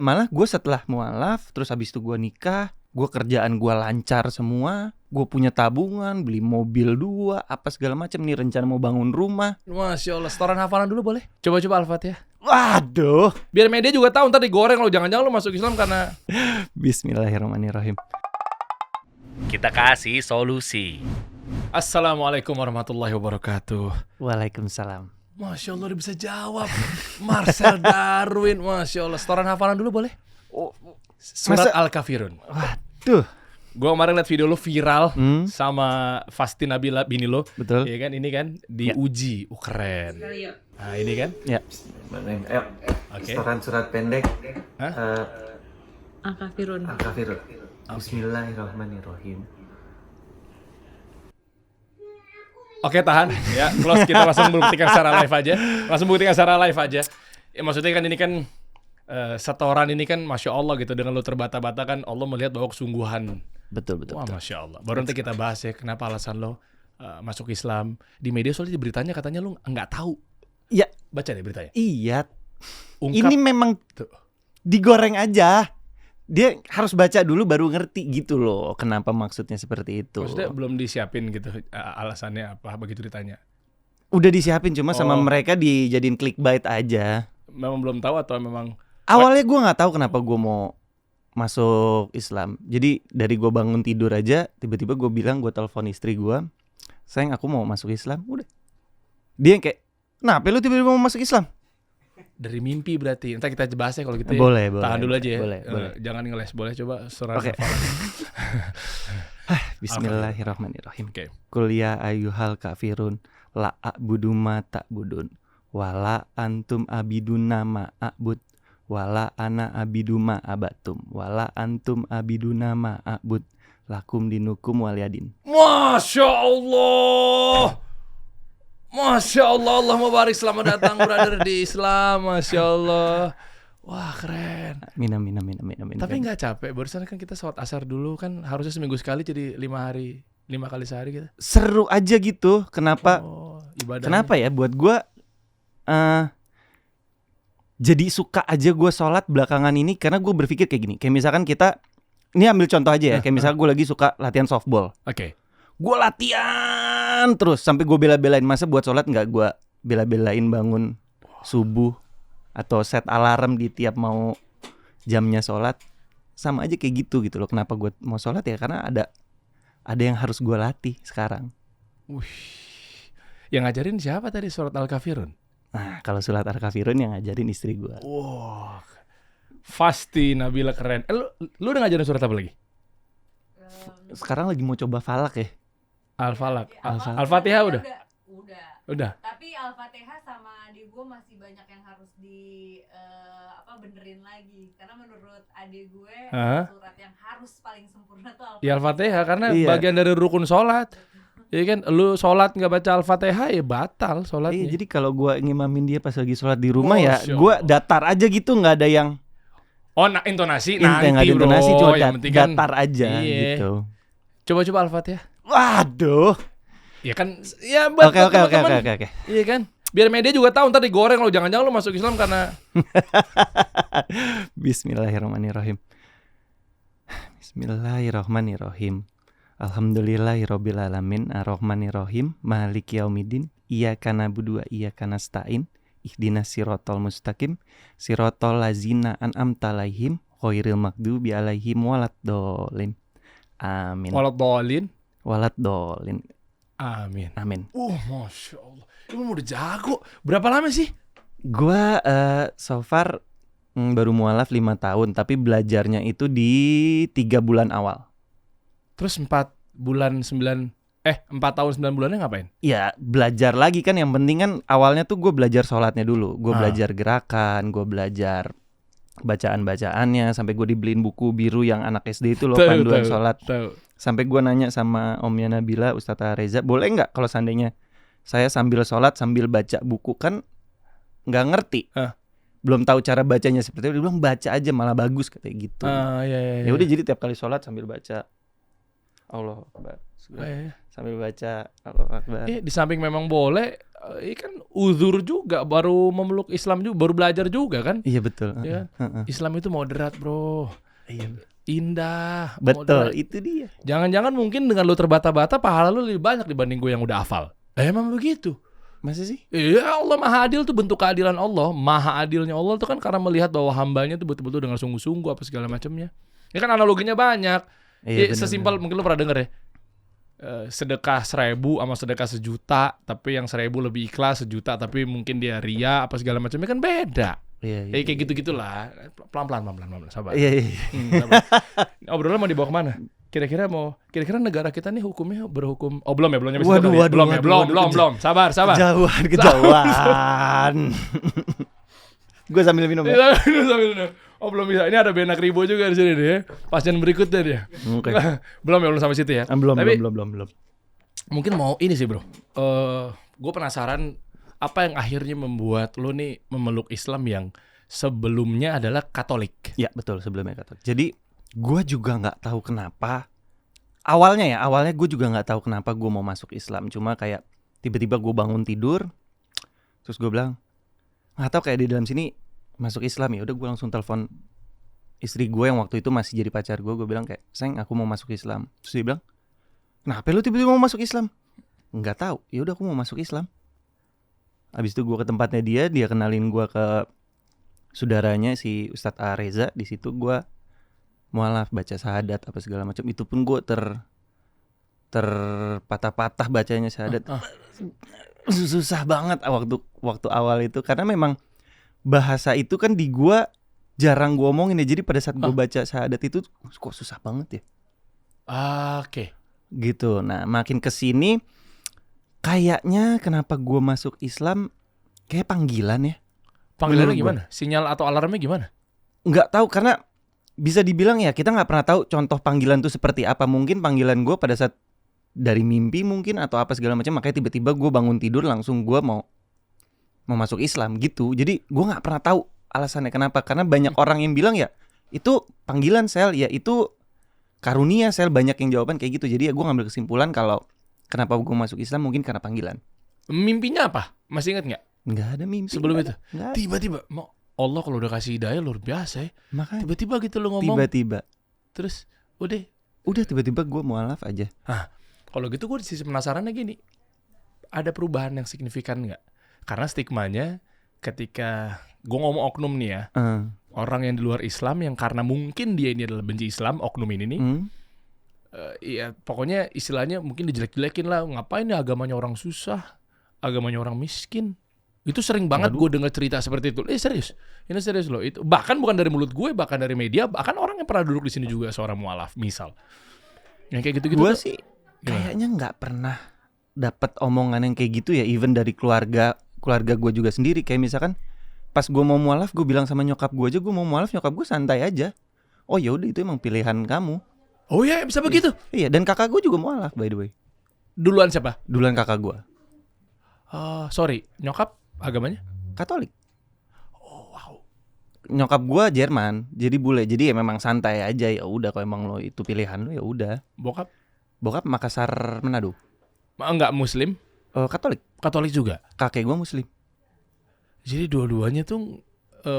malah gue setelah mualaf, terus habis itu gue nikah, gue kerjaan gue lancar semua, gue punya tabungan, beli mobil 2, apa segala macam nih, rencana mau bangun rumah. Masya Allah, setoran hafalan dulu boleh? Coba Al-Fatihah. Waduh. Biar media juga tahu, ntar digoreng lo, jangan-jangan lo masuk Islam karena... Bismillahirrahmanirrahim. Kita kasih solusi. Assalamualaikum warahmatullahi wabarakatuh. Waalaikumsalam. Masya Allah udah bisa jawab. Marcel Darwin, Masya Allah. Setoran hafalan dulu boleh? Surat Al-Kafirun. Waduh. Gue kemarin liat video lo viral sama Fasti Nabila bini lo. Betul. Iya kan, ini kan diuji. Keren. Nah ini kan. Ya. Ayo. Oke. Setoran surat pendek. Al-Kafirun. Al-Kafirun. Bismillahirrahmanirrahim. Oke, tahan ya, close. Kita langsung buktikan secara live aja. Ya maksudnya kan ini kan setoran ini kan Masya Allah gitu. Dengan lo terbata-bata kan Allah melihat bahwa kesungguhan. Betul. Wah Masya Allah. Baru nanti kita bahas ya kenapa alasan lo masuk Islam. Di media soalnya di beritanya katanya lo nggak tahu. Ya. Baca deh beritanya. Iya. Ungkap. Ini memang Tuh. digoreng aja. Dia harus baca dulu baru ngerti gitu loh. Kenapa maksudnya seperti itu. Maksudnya belum disiapin gitu alasannya apa begitu ditanya. Udah disiapin cuma sama mereka dijadiin clickbait aja. Memang belum tahu atau memang Awalnya gue nggak tahu kenapa gue mau masuk Islam. Jadi dari gue bangun tidur aja tiba-tiba gue bilang, gue telepon istri gue, sayang aku mau masuk Islam. Udah. Dia yang kayak, kenapa lu tiba-tiba mau masuk Islam? dari mimpi berarti. Entar kita bahas ya kalau gitu ya. Boleh. Tahan dulu aja ya. Boleh. Jangan ngeles. Boleh coba surat. Oke. Bismillahirrahmanirrahim. Oke. Qul ya ayyuhal kafirun la a'budu ma ta'budun wala antum abiduna ma a'bud wala ana abidu ma abatum wala antum abiduna ma a'bud lakum dinukum waliyadin. Masya Allah. Masya Allah. Allah mubarik. Selamat datang brother di Islam. Masya Allah. Wah keren. Amin. Tapi nggak capek? Barusan kan kita sholat asar dulu kan harusnya seminggu sekali jadi 5 kali sehari gitu. Seru aja gitu. Kenapa? Ibadahnya. Kenapa ya? Buat gue jadi suka aja gue sholat belakangan ini karena gue berpikir kayak gini. Kayak misalkan kita, ini ambil contoh aja ya. Kayak misalkan gue lagi suka latihan softball. Oke. Gue latihan terus sampai gue bela-belain, masa buat sholat nggak gue bela-belain bangun subuh atau set alarm di tiap mau jamnya sholat. Sama aja kayak gitu loh. Kenapa gue mau sholat ya karena ada yang harus gue latih sekarang. Yang ngajarin siapa tadi surat Al-Kafirun? Nah kalau surat Al-Kafirun yang ngajarin istri gue. Wah, Fasti Nabila keren. Lu udah ngajarin surat apa lagi? Sekarang lagi mau coba falak ya. Al-Falaq. Ya, Al-Fatihah udah. Udah. Tapi Al-Fatihah sama adik gue masih banyak yang harus benerin lagi. Karena menurut adik gue surat yang harus paling sempurna tuh Al-Fatihah. Ya Al-Fatihah karena bagian dari rukun sholat. Iya kan, lu sholat nggak baca Al-Fatihah ya batal sholatnya. Jadi kalau gue ngimamin dia pas lagi sholat di rumah gue datar aja gitu, nggak ada yang intonasi nanti bro. Intonasi cuma datar aja gitu. Coba Al-Fatihah. Waduh. Ya kan, ya buat teman-teman. Oke. Iya kan, biar media juga tahu, ntar digoreng lo, jangan-jangan lo masuk Islam karena. Bismillahirrahmanirrahim. Alhamdulillahirabbil alamin arrahmanirrahim maliki yaumiddin iyyaka na'budu wa iyyaka nasta'in ihdinas siratal mustaqim siratal ladzina an'amta 'alaihim ghairil maghdubi 'alaihim waladdallin. Amin. Waladdallin. Amin. Masya Allah. Lu udah jago. Berapa lama sih? Gua so far baru mualaf 5 tahun, tapi belajarnya itu di 3 bulan awal. Terus 4 tahun 9 bulannya ngapain? Ya belajar lagi kan, yang penting kan awalnya tuh gue belajar sholatnya dulu. Gue belajar gerakan, gue belajar bacaan-bacaannya, sampai gue dibeliin buku biru yang anak SD itu loh, panduan sholat. Sampai gue nanya sama Omnya Nabila, Ustazah Reza, boleh nggak kalau seandainya saya sambil sholat sambil baca buku, kan nggak ngerti, belum tahu cara bacanya seperti itu. Dia bilang baca aja malah bagus katanya gitu. Ya udah jadi tiap kali sholat sambil baca Allah Akbar, sambil baca Allah Akbar. Di samping memang boleh, kan uzur juga, baru memeluk Islam juga, baru belajar juga kan. Iya betul. Ya. Islam itu moderat bro, Iya. indah, Betul, moderat. itu dia. Jangan-jangan mungkin dengan lu terbata-bata pahala lu lebih banyak dibanding gue yang udah hafal. Emang begitu. Masa sih? Iya, Allah Maha Adil tuh, bentuk keadilan Allah. Maha adilnya Allah tuh kan karena melihat bahwa hambanya tuh betul-betul dengan sungguh-sungguh apa segala macamnya. Ini kan analoginya banyak. Iya, bener, Sesimpel mungkin lu pernah denger ya. Sedekah 1.000 sama sedekah 1.000.000, tapi yang 1.000 lebih ikhlas, 1.000.000 tapi mungkin dia ria apa segala macamnya, kan beda. Iya. Kayak gitu-gitulah. Pelan-pelan, sabar. Iya. Sabar. Obrolan mau dibawa kemana? Kira-kira negara kita nih hukumnya berhukum. Oh, belum nyampe situ. Waduh, Belum. Sabar. Kejauhan. Gue sambil minum ya. Oh, belum bisa. Ini ada benak ribo juga di sini deh. Pasien berikutnya dia. Oke. Belum sampai situ ya. Belum. Tapi mungkin mau ini sih, bro. Gue penasaran apa yang akhirnya membuat lo nih memeluk Islam yang sebelumnya adalah Katolik. Ya betul, sebelumnya Katolik. Jadi gue juga nggak tahu kenapa. Awalnya gue juga nggak tahu kenapa gue mau masuk Islam. Cuma kayak tiba-tiba gue bangun tidur, terus gue bilang nggak tahu kayak di dalam sini masuk Islam ya. Udah gue langsung telepon istri gue yang waktu itu masih jadi pacar gue. Gue bilang kayak, sayang aku mau masuk Islam. Terus dia bilang, kenapa lu tiba-tiba mau masuk Islam? Nggak tahu. Ya udah aku mau masuk Islam. Abis itu gue ke tempatnya dia kenalin gue ke saudaranya si Ustadz Reza. Di situ gue mualaf, baca syahadat apa segala macam. Itu pun gue terpatah-patah bacanya syahadat. Susah banget waktu awal itu, karena memang bahasa itu kan di gue jarang gue omongin ya. Jadi pada saat gue baca syahadat itu kok susah banget ya. Oke. Gitu. Nah makin kesini kayaknya kenapa gue masuk Islam kayak panggilan ya. Panggilannya gimana? Sinyal atau alarmnya gimana? Nggak tahu, karena bisa dibilang ya kita nggak pernah tahu contoh panggilan itu seperti apa. Mungkin panggilan gue pada saat dari mimpi mungkin atau apa segala macam, makanya tiba-tiba gue bangun tidur langsung gue mau masuk Islam gitu. Jadi gue nggak pernah tahu alasannya kenapa, karena banyak orang yang bilang ya itu panggilan sel, ya itu karunia sel, banyak yang jawaban kayak gitu. Jadi ya gue ngambil kesimpulan kalau kenapa gue masuk Islam mungkin karena panggilan. Mimpinya apa? Masih ingat nggak? Nggak ada mimpi sebelum itu. Nggak ada. Tiba-tiba Allah kalau udah kasih hidayah luar biasa ya. Makanya Tiba-tiba gitu lo ngomong. tiba-tiba Terus udah tiba-tiba gue mualaf aja. Kalau gitu gue di sisi penasarannya gini, ada perubahan yang signifikan nggak? Karena stigmanya ketika gue ngomong oknum nih ya, orang yang di luar Islam yang karena mungkin dia ini adalah benci Islam, oknum ini nih, ya pokoknya istilahnya mungkin dijelek-jelekin lah, ngapain ya agamanya orang susah, agamanya orang miskin. Itu sering banget gue dengar cerita seperti itu. Serius, ini serius loh. Itu bahkan bukan dari mulut gue, bahkan dari media, bahkan orang yang pernah duduk di sini juga seorang mualaf, misal. Yang kayak gitu-gitu. Gue sih kayaknya nggak pernah dapat omongan yang kayak gitu ya, even dari keluarga gue juga sendiri. Kayak misalkan pas gue mau mualaf, gue bilang sama nyokap gue aja gue mau mualaf, nyokap gue santai aja. Oh ya udah, itu emang pilihan kamu. Oh ya, bisa begitu. Iya, dan kakak gue juga mualaf by the way. Duluan siapa? Duluan kakak gue. Sorry, nyokap agamanya Katolik. Oh wow. Nyokap gue Jerman, jadi bule. Jadi ya memang santai aja. Ya udah, kalau emang lo itu pilihan lo ya udah. Bokap Makassar, Manado. Enggak Muslim? Katolik juga. Kakek gue Muslim. Jadi dua-duanya tuh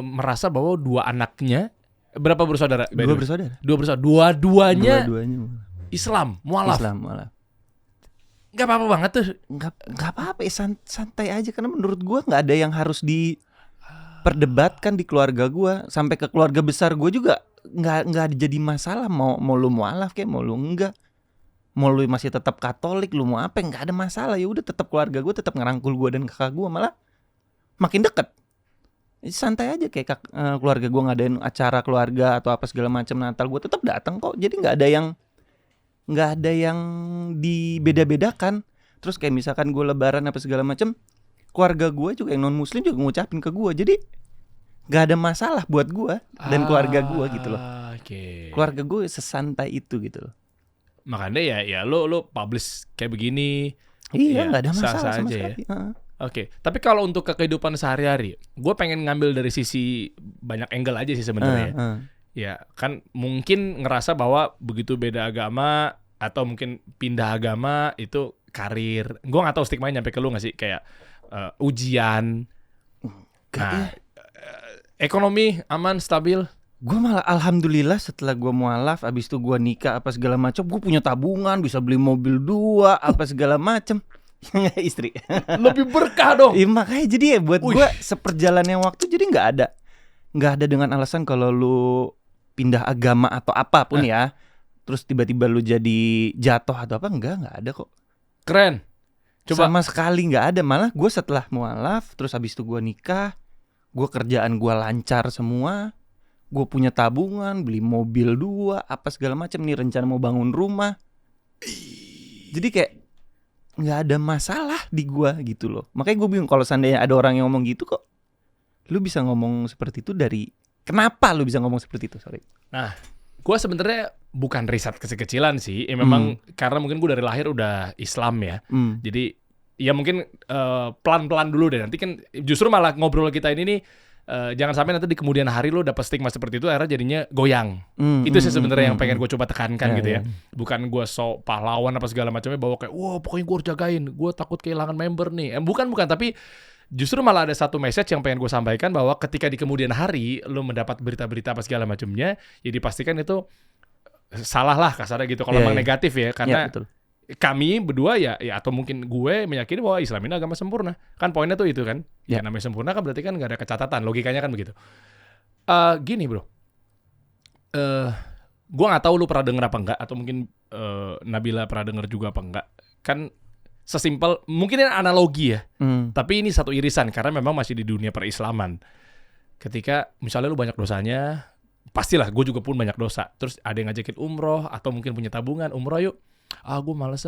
merasa bahwa dua anaknya, berapa bersaudara? Dua bersaudara. Dua-duanya Islam, mualaf. Gak apa-apa banget tuh. Gak apa-apa, santai aja. Karena menurut gue gak ada yang harus diperdebatkan di keluarga gue. Sampai ke keluarga besar gue juga gak ada jadi masalah. Mau lu mualaf kayak, mau lu enggak, mau lu masih tetap Katolik, lu mau apa, gak ada masalah. Ya udah, tetap keluarga gue tetap ngerangkul gue dan kakak gue, malah makin deket. Santai aja, kayak keluarga gue ngadain acara keluarga atau apa segala macam Natal, gue tetap datang kok. Jadi nggak ada yang dibeda-bedakan. Terus kayak misalkan gue lebaran apa segala macam, keluarga gue juga yang non muslim juga ngucapin ke gue. Jadi nggak ada masalah buat gue dan keluarga gue gitu loh. Keluarga gue sesantai itu gitu loh. Makanya ya lo publish kayak begini. Iya, nggak ada masalah sah-sah sama aja sekali. Ya. Oke, tapi kalau untuk kehidupan sehari-hari, gue pengen ngambil dari sisi banyak angle aja sih sebenarnya. Ya, kan mungkin ngerasa bahwa begitu beda agama atau mungkin pindah agama itu karir. Gue nggak tahu stigmanya nyampe ke lu nggak sih? Kayak ujian. Enggak ya. Ekonomi aman, stabil. Gue malah alhamdulillah setelah gue mualaf, abis itu gue nikah apa segala macam, gue punya tabungan, bisa beli mobil 2 apa segala macam. Istri. Lebih berkah dong. Iya makanya jadi ya buat gue seperjalannya waktu jadi nggak ada dengan alasan kalau lu pindah agama atau apapun ya, terus tiba-tiba lu jadi jatuh atau apa, nggak ada kok. Keren. Coba. Sama sekali nggak ada, malah gue setelah mualaf, terus abis itu gue nikah, gue kerjaan gue lancar semua, gue punya tabungan, beli mobil 2 apa segala macam, nih rencana mau bangun rumah. Jadi kayak nggak ada masalah di gue gitu loh. Makanya gue bingung kalau seandainya ada orang yang ngomong gitu, kok lu bisa ngomong seperti itu dari kenapa lu bisa ngomong seperti itu? Sorry. Nah, gue sebenarnya bukan riset kecil-kecilan sih. Memang karena mungkin gue dari lahir udah Islam ya. Jadi ya mungkin pelan-pelan dulu deh. Nanti kan justru malah ngobrol kita ini nih, jangan sampai nanti di kemudian hari lo dapet stigma seperti itu, akhirnya jadinya goyang. Itu sih sebenarnya yang pengen gue coba tekankan gitu ya. Bukan gue sok pahlawan apa segala macamnya, bahwa kayak wah pokoknya gue harus jagain, gue takut kehilangan member nih. Bukan, tapi justru malah ada satu message yang pengen gue sampaikan, bahwa ketika di kemudian hari lo mendapat berita-berita apa segala macamnya, ya dipastikan itu salah lah kasarnya gitu kalau memang negatif ya. Karena betul. Kami berdua ya atau mungkin gue meyakini bahwa Islam ini agama sempurna. Kan poinnya tuh itu kan. Ya namanya sempurna kan berarti kan gak ada kecatatan. Logikanya kan begitu. Gini bro. Gue gak tahu lu pernah denger apa enggak, atau mungkin Nabila pernah denger juga apa enggak. Kan sesimpel, mungkin ini analogi ya. Tapi ini satu irisan karena memang masih di dunia perislaman. Ketika misalnya lu banyak dosanya, pastilah gue juga pun banyak dosa. Terus ada yang ngajakin umroh atau mungkin punya tabungan, umroh yuk. Gue males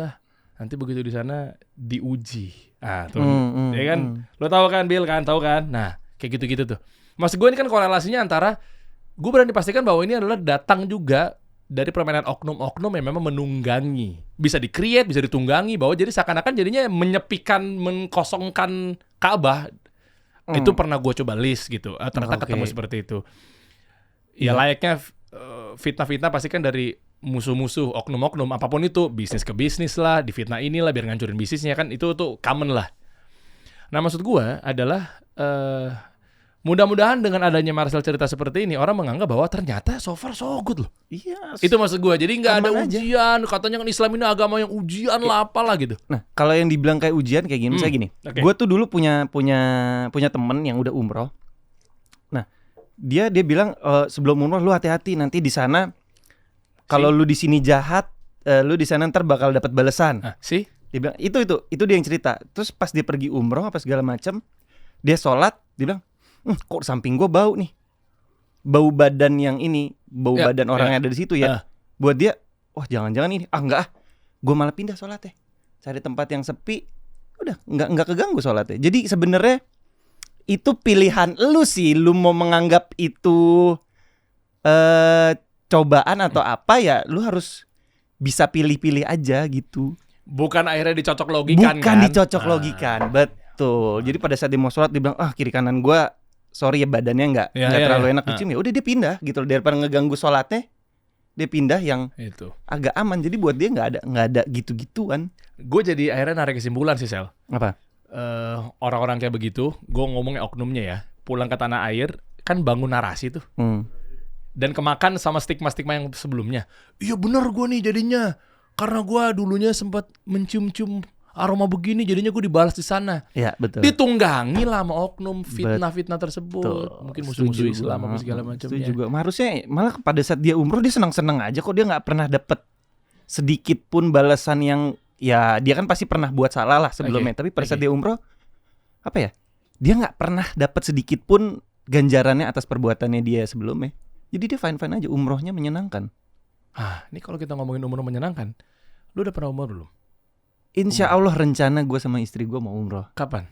nanti begitu di sana diuji. Tuh, ya kan? Lo tahu kan, Bill kan, tahu kan? Nah, kayak gitu-gitu tuh. Maksud gue ini kan korelasinya antara, gue berani pastikan bahwa ini adalah datang juga dari permainan oknum-oknum yang memang menunggangi. Bisa di-create, bisa ditunggangi, bahwa jadi seakan-akan jadinya menyepikan, mengkosongkan Ka'bah. Itu pernah gue coba list gitu. Ternyata ketemu seperti itu. Ya layaknya fitnah-fitnah pasti kan dari musuh-musuh, oknum-oknum, apapun itu, bisnis ke bisnis lah, difitnah inilah biar ngancurin bisnisnya kan, itu tuh common lah. Nah maksud gue adalah mudah-mudahan dengan adanya Marcel cerita seperti ini, orang menganggap bahwa ternyata so far so good loh. Iya. Itu maksud gue, jadi nggak ada aja. ujian, katanya kan Islam ini agama yang ujian lah apalah gitu. Nah kalau yang dibilang kayak ujian kayak gini, misalnya gini, gue tuh dulu punya temen yang udah umroh. Nah dia bilang sebelum umroh lu hati-hati, nanti di sana kalau lu di sini jahat, lu di sana ntar bakal dapat balasan. Sih? Dia bilang itu dia yang cerita. Terus pas dia pergi umroh apa segala macam, dia sholat, dia bilang, kok samping gue bau nih, bau badan yang ini, bau badan orang yang ada di situ ya. Buat dia, wah jangan-jangan ini, enggak, gue malah pindah sholatnya, cari tempat yang sepi, udah nggak keganggu sholatnya. Jadi sebenarnya itu pilihan lu sih, lu mau menganggap itu cobaan atau apa ya, lu harus bisa pilih-pilih aja gitu. Bukan akhirnya dicocok logikan. Bukan dicocok logikan, betul. Jadi pada saat dia mau sholat dia bilang, kiri kanan gue, sorry ya badannya nggak terlalu enak dicium, ya udah dia pindah gitu. Daripada ngeganggu sholatnya, dia pindah yang itu agak aman. Jadi buat dia nggak ada gitu-gituan. Gue jadi akhirnya narik kesimpulan sih, Sel. Apa? Orang-orang kayak begitu, gue ngomongnya oknumnya ya, pulang ke tanah air kan bangun narasi tuh. Dan kemakan sama stigma-stigma yang sebelumnya. Iya bener gue nih jadinya, karena gue dulunya sempat mencium-cium aroma begini, jadinya gue dibalas di sana. Iya betul. Ditunggangi lah sama oknum fitnah-fitnah tersebut. Betul. Mungkin musuh-musuh Islam apa segala macamnya. Itu juga. Harusnya malah pada saat dia umroh dia senang-senang aja kok, dia nggak pernah dapet sedikit pun balasan yang, ya dia kan pasti pernah buat salah lah sebelumnya. Tapi pada saat dia umroh, apa ya? Dia nggak pernah dapet sedikit pun ganjarannya atas perbuatannya dia sebelumnya. Jadi dia fine-fine aja, umrohnya menyenangkan. Ini kalau kita ngomongin umroh menyenangkan, lu udah pernah umroh belum? Insya Allah rencana gue sama istri gue mau umroh. Kapan?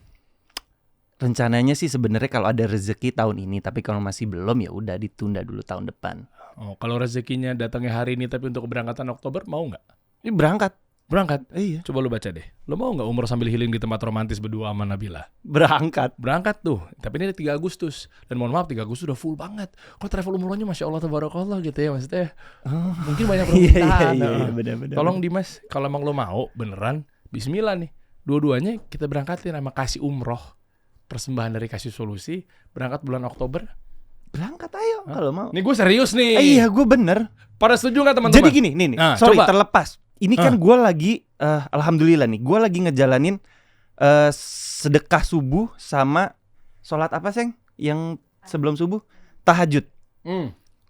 Rencananya sih sebenarnya kalau ada rezeki tahun ini, tapi kalau masih belum ya udah ditunda dulu tahun depan. Kalau rezekinya datangnya hari ini tapi untuk keberangkatan Oktober mau nggak? Ini berangkat. Iya. Coba lu baca deh. Lu mau nggak umroh sambil healing di tempat romantis berdua sama Nabila? Berangkat tuh. Tapi ini 3 Agustus. Dan mohon maaf 3 Agustus udah full banget. Kalau travel umrohnya Masya Allah tabarakallah gitu ya maksudnya. Mungkin banyak permintaan. Iya, benar-benar. Tolong Dimas, kalau emang lu mau beneran, bismillah nih. dua-duanya kita berangkatin sama Kasih Umroh. Persembahan dari Kasih Solusi, berangkat bulan Oktober. Berangkat ayo kalau mau. Nih gue serius nih. Iya, gue bener. Pada setuju nggak teman-teman? Jadi gini, nih, Nah, sorry coba. terlepas. Ini kan gue lagi, alhamdulillah nih, gue lagi ngejalanin sedekah subuh sama sholat apa seng? Yang sebelum subuh, tahajud.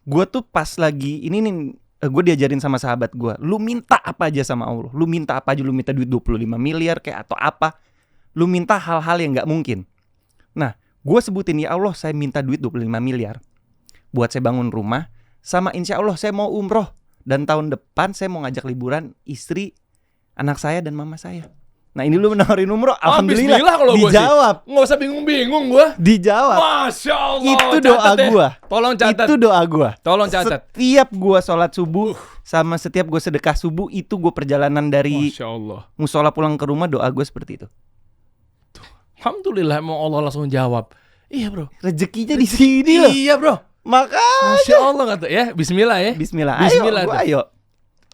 Gue tuh pas lagi ini nih, gue diajarin sama sahabat gue, lu minta apa aja sama Allah, lu minta apa aja, lu minta duit 25 miliar kayak atau apa, lu minta hal-hal yang nggak mungkin. Nah, gue sebutin, ya Allah saya minta duit 25 miliar buat saya bangun rumah, sama insya Allah saya mau umroh, dan tahun depan saya mau ngajak liburan istri, anak saya dan mama saya. Nah ini lu menawarin umroh, alhamdulillah bismillah kalau gua dijawab. Nggak usah bingung-bingung gue. Dijawab. Masya Allah. Itu doa Catat deh. gua. Tolong catat. Itu doa gua. Tolong catat. Setiap gua sholat subuh sama setiap gua sedekah subuh, itu gua perjalanan dari Masya Allah. musola pulang ke rumah, doa gua seperti itu. Alhamdulillah emang Allah langsung jawab. Iya bro. Rezekinya di sini loh. Iya bro. Maka Masya Allah kata ya. Bismillah ya. Bismillah. Bismillah Ayo, gua tuh. ayo.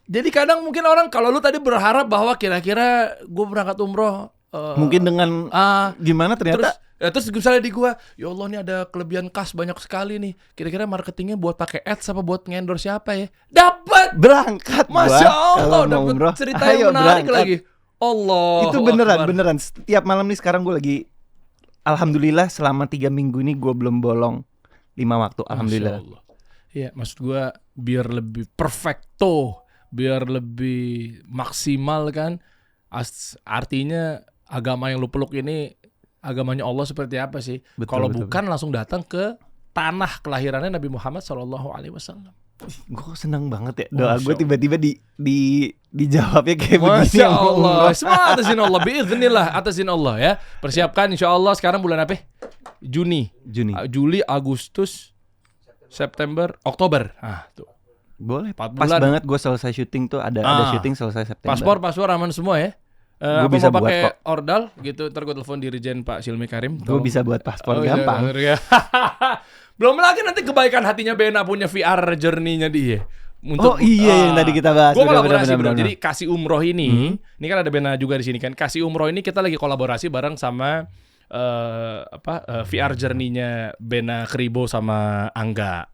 Jadi kadang mungkin orang, kalau lu tadi berharap bahwa kira-kira gue berangkat umroh, Mungkin dengan gimana ternyata terus misalnya di gua, ya Allah nih ada kelebihan kas banyak sekali nih. Kira-kira marketingnya buat pakai ads apa buat ngendorse siapa ya? Dapat. berangkat gua Masya Allah, kalau mau dapat umroh. cerita Ayo, yang menarik berangkat. lagi. Allah. Itu beneran. Setiap malam nih sekarang gue lagi, alhamdulillah selama 3 minggu ini gue belum bolong 5 waktu. Alhamdulillah. Iya, maksud gua biar lebih perfecto, biar lebih maksimal kan. Artinya agama yang lu peluk ini agamanya Allah seperti apa sih? Betul, Kalau betul, bukan langsung datang ke tanah kelahirannya Nabi Muhammad SAW. Gue senang banget ya doa Masya gue tiba-tiba dijawabnya kayak begini. Masya sama Allah. umroh. Semua atasin Allah. Biiznillah atasin Allah ya. Persiapkan insya Allah sekarang bulan apa? Juni. Juli, Agustus, September, Oktober. Tuh. Boleh. 4 Pas bulan. banget gue selesai syuting tuh ada syuting selesai September. Paspor aman semua ya. Gua Apa bisa mau buat pakai kok. ordal gitu, ntar gue telepon Dirjen Pak Silmi Karim. Gue bisa buat paspor iya, gampang. iya. Belum lagi nanti kebaikan hatinya Bena punya VR journey-nya dia. Yang tadi kita bahas. Gue Benar, kolaborasi benar, bro. benar. Jadi Kasih Umroh ini kan ada Bena juga di sini kan. Kasih Umroh ini kita lagi kolaborasi bareng sama VR journey-nya Bena Kribo sama Angga.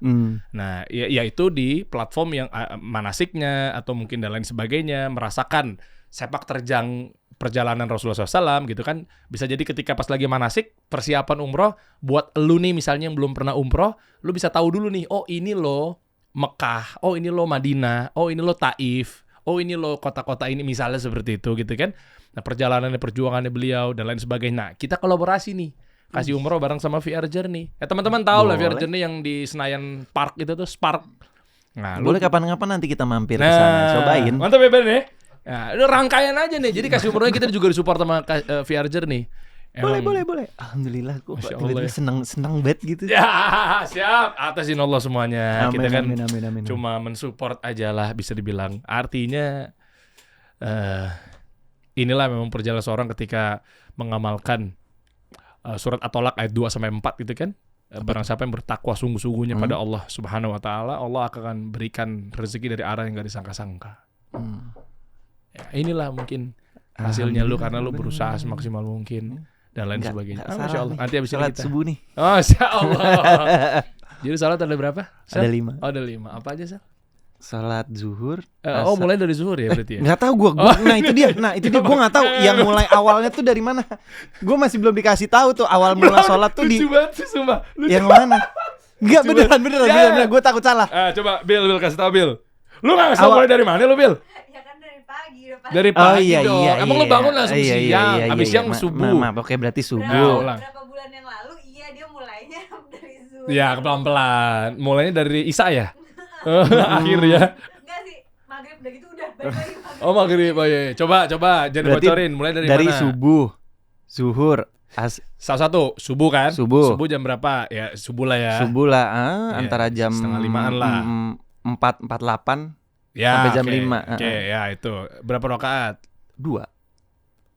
Nah, yaitu di platform yang manasiknya atau mungkin dan lain sebagainya, merasakan sepak terjang perjalanan Rasulullah SAW gitu kan. Bisa jadi ketika pas lagi manasik persiapan umroh, buat lu nih misalnya yang belum pernah umroh, lu bisa tahu dulu nih, oh ini lo Mekah, oh ini lo Madinah, oh ini lo Taif, oh ini lo kota-kota ini, misalnya seperti itu gitu kan. Nah perjalanannya, perjuangannya beliau dan lain sebagainya. Nah kita kolaborasi nih, Kasih Umroh bareng sama VR Journey. Teman-teman tahu lah VR Journey yang di Senayan Park itu tuh, Spark. Nah, Boleh kapan-kapan nanti kita mampir ke sana, cobain. Mantap ya Ben ya. Nah, ini rangkaian aja nih. Jadi Kasih Umrohnya kita juga disupport sama VR Journey. Boleh. Alhamdulillah, gue Masya Allah tiba-tiba ya. senang banget gitu. Ya, siap. Atasin Allah semuanya. Amin, Kita kan amin. cuma mensupport aja lah bisa dibilang. Artinya inilah memang perjalanan seorang ketika mengamalkan surat At-Tolak ayat 2 sampai 4 gitu kan. Barang siapa yang bertakwa sungguh-sungguhnya pada Allah Subhanahu wa taala, Allah akan berikan rezeki dari arah yang enggak disangka-sangka. Ya, inilah mungkin hasilnya lu karena lu berusaha semaksimal mungkin dan lain sebagainya. Masya Allah. Nanti habis ini Salat kita. subuh nih. Masya Allah. Jadi salat ada berapa? Ada 5. Oh, ada 5. Apa aja, Sal? Salat zuhur. Mulai dari zuhur ya berarti ya? Nggak tahu gue. Nah itu dia gue nggak tahu yang mulai awalnya tuh dari mana. Gue masih belum dikasih tahu tuh awal mula sholat tuh di Lucu banget sih, sumpah. yang mana. Enggak, beneran gue takut salah. Coba Bill kasih tahu Bill. Lu nggak ngasih mulai dari mana lu Bill? Ya kan dari pagi udah pagi. Dari pagi dong. Emang lu bangun langsung Iya, siang, habis siang subuh. Maaf, oke berarti subuh. ulang. Berapa bulan yang lalu dia mulainya dari zuhur. Ya, pelan-pelan. Mulainya dari Isya ya? Akhir ya. Enggak sih, maghrib udah gitu udah balik lagi maghrib. Oh, maghrib. Oh, iya. Coba jangan Berarti bocorin. Mulai dari mana? subuh, zuhur, Salah satu subuh kan? Subuh. Subuh jam berapa? Ya, subuh lah ya. subuh lah, Iya, antara jam 4:30-an lah. 4:48 Ya, sampai jam oke. 5. Oke, ya itu. Berapa rakaat? 2.